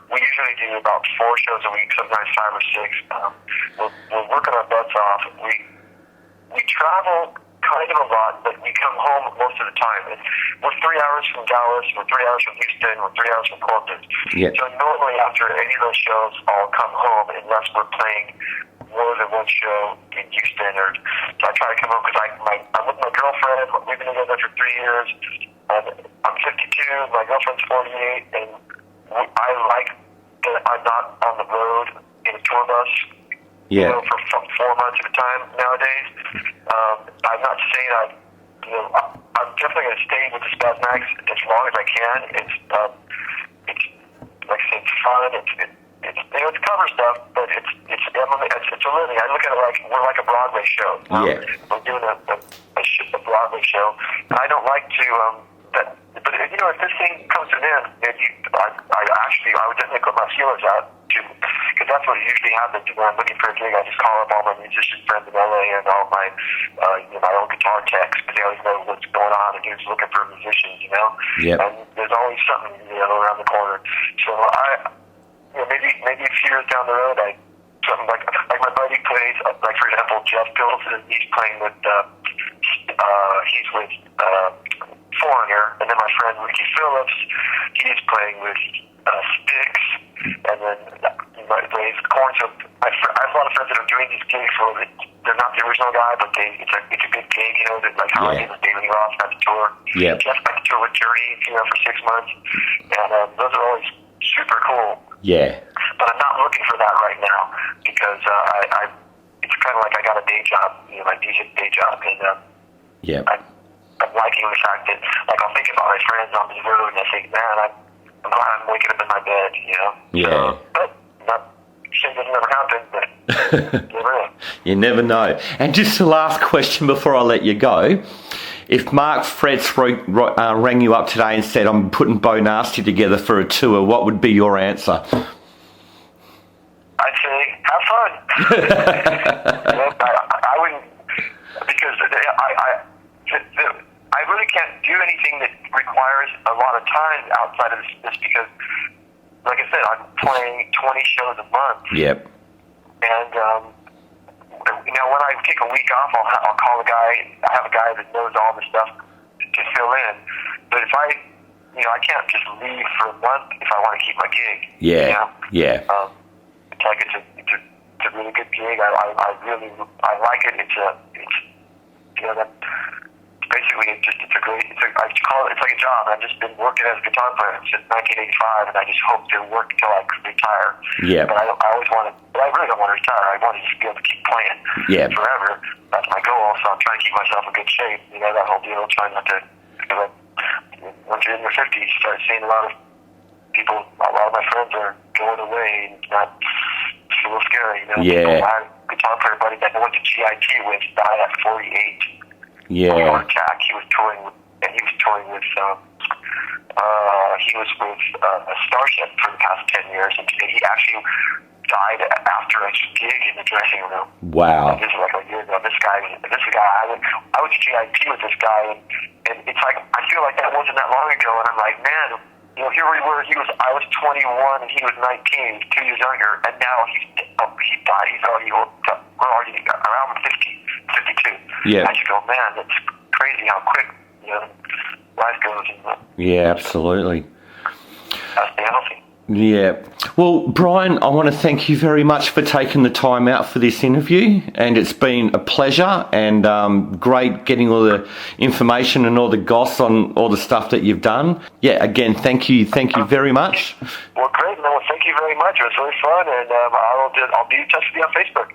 We usually do about 4 shows a week, sometimes 5 or 6. We're working our butts off. We travel kind of a lot, but we come home most of the time. We're 3 hours from Dallas, we're 3 hours from Houston, we're 3 hours from Corpus. Yep. So normally after any of those shows, I'll come home unless we're playing more than one show in Houston. So I try to come home because I'm with my girlfriend. We've been together for 3 years. I'm 52, my girlfriend's 48, and I like that I'm not on the road in a tour bus. Yeah. For 4 months at a time nowadays. I'm not saying I'm definitely going to stay with the Spasmatics as long as I can. It's like I said, it's fun. It's cover stuff, but it's a living. I look at it like we're like a Broadway show. Yeah. We're doing a Broadway show, and I don't like to. But if this thing comes to an end, I would definitely put my feelers out because that's what usually happens when I'm looking for a gig. I just call up all my musician friends in LA and all my my old guitar techs because they always know what's going on and who's looking for musicians, Yep. And there's always something around the corner. So maybe a few years down the road, something like my buddy plays, like for example, Jeff Pilson. He's playing with he's with Foreigner, and then my friend Ricky Phillips, he's playing with Styx, and then Dave Corn. So I have a lot of friends that are doing these gigs where they're not the original guy, but it's a good gig, that like how I did with David Roth got to tour. Yeah. Jeff got to tour with Journey, for 6 months, and those are always super cool. Yeah. But I'm not looking for that right now because it's kind of like I got a day job, my DJ day job, and I'm liking the fact that, like, I'll think about my friends on the road, and I think, man, I'm waking up in my bed, Yeah. But shit doesn't ever happen, but you never know. You never know. And just the last question before I let you go. If Mark Fretz rang you up today and said, I'm putting Beau Nasty together for a tour, what would be your answer? I'd say, have fun. I wouldn't, because I really can't do anything that requires a lot of time outside of this because, like I said, I'm playing 20 shows a month. Yep. And when I take a week off, I'll call a guy. I have a guy that knows all the stuff to fill in. But if I can't just leave for a month if I want to keep my gig. Yeah, you know? yeah. It's like it's a really good gig. I like it. It's basically it's a great. I call it. It's like a job. I've just been working as a guitar player since 1985, and I just hope to work until I retire. Yeah. But I always want to. But I really don't want to retire. I want to just be able to keep playing. Yeah. Forever. That's my goal. So I'm trying to keep myself in good shape. You know, that whole deal. Trying not to. Because once you're in your 50s, you start seeing a lot of people. A lot of my friends are going away, and it's a little scary. You know. Yeah. My guitar player buddy that I went to GIT with died at 48. Yeah. Heart attack. He was touring with Starship for the past 10 years, and he actually died after a gig in the dressing room. Wow. This is like a year ago. This guy, I was GIT with this guy, and it's like, I feel like that wasn't that long ago, and I'm like, man, you know, here we were, I was 21 and he was 19, 2 years younger, and now he died. We're already around 52. Yeah. I just go, man, it's crazy how quick, you know, life goes. Yeah, absolutely. That's the healthy. Yeah. Well, Brian, I want to thank you very much for taking the time out for this interview, and it's been a pleasure and great getting all the information and all the goss on all the stuff that you've done. Yeah, again, thank you very much. Well, great. No, thank you very much. It was really fun, and I'll be in touch with you on Facebook.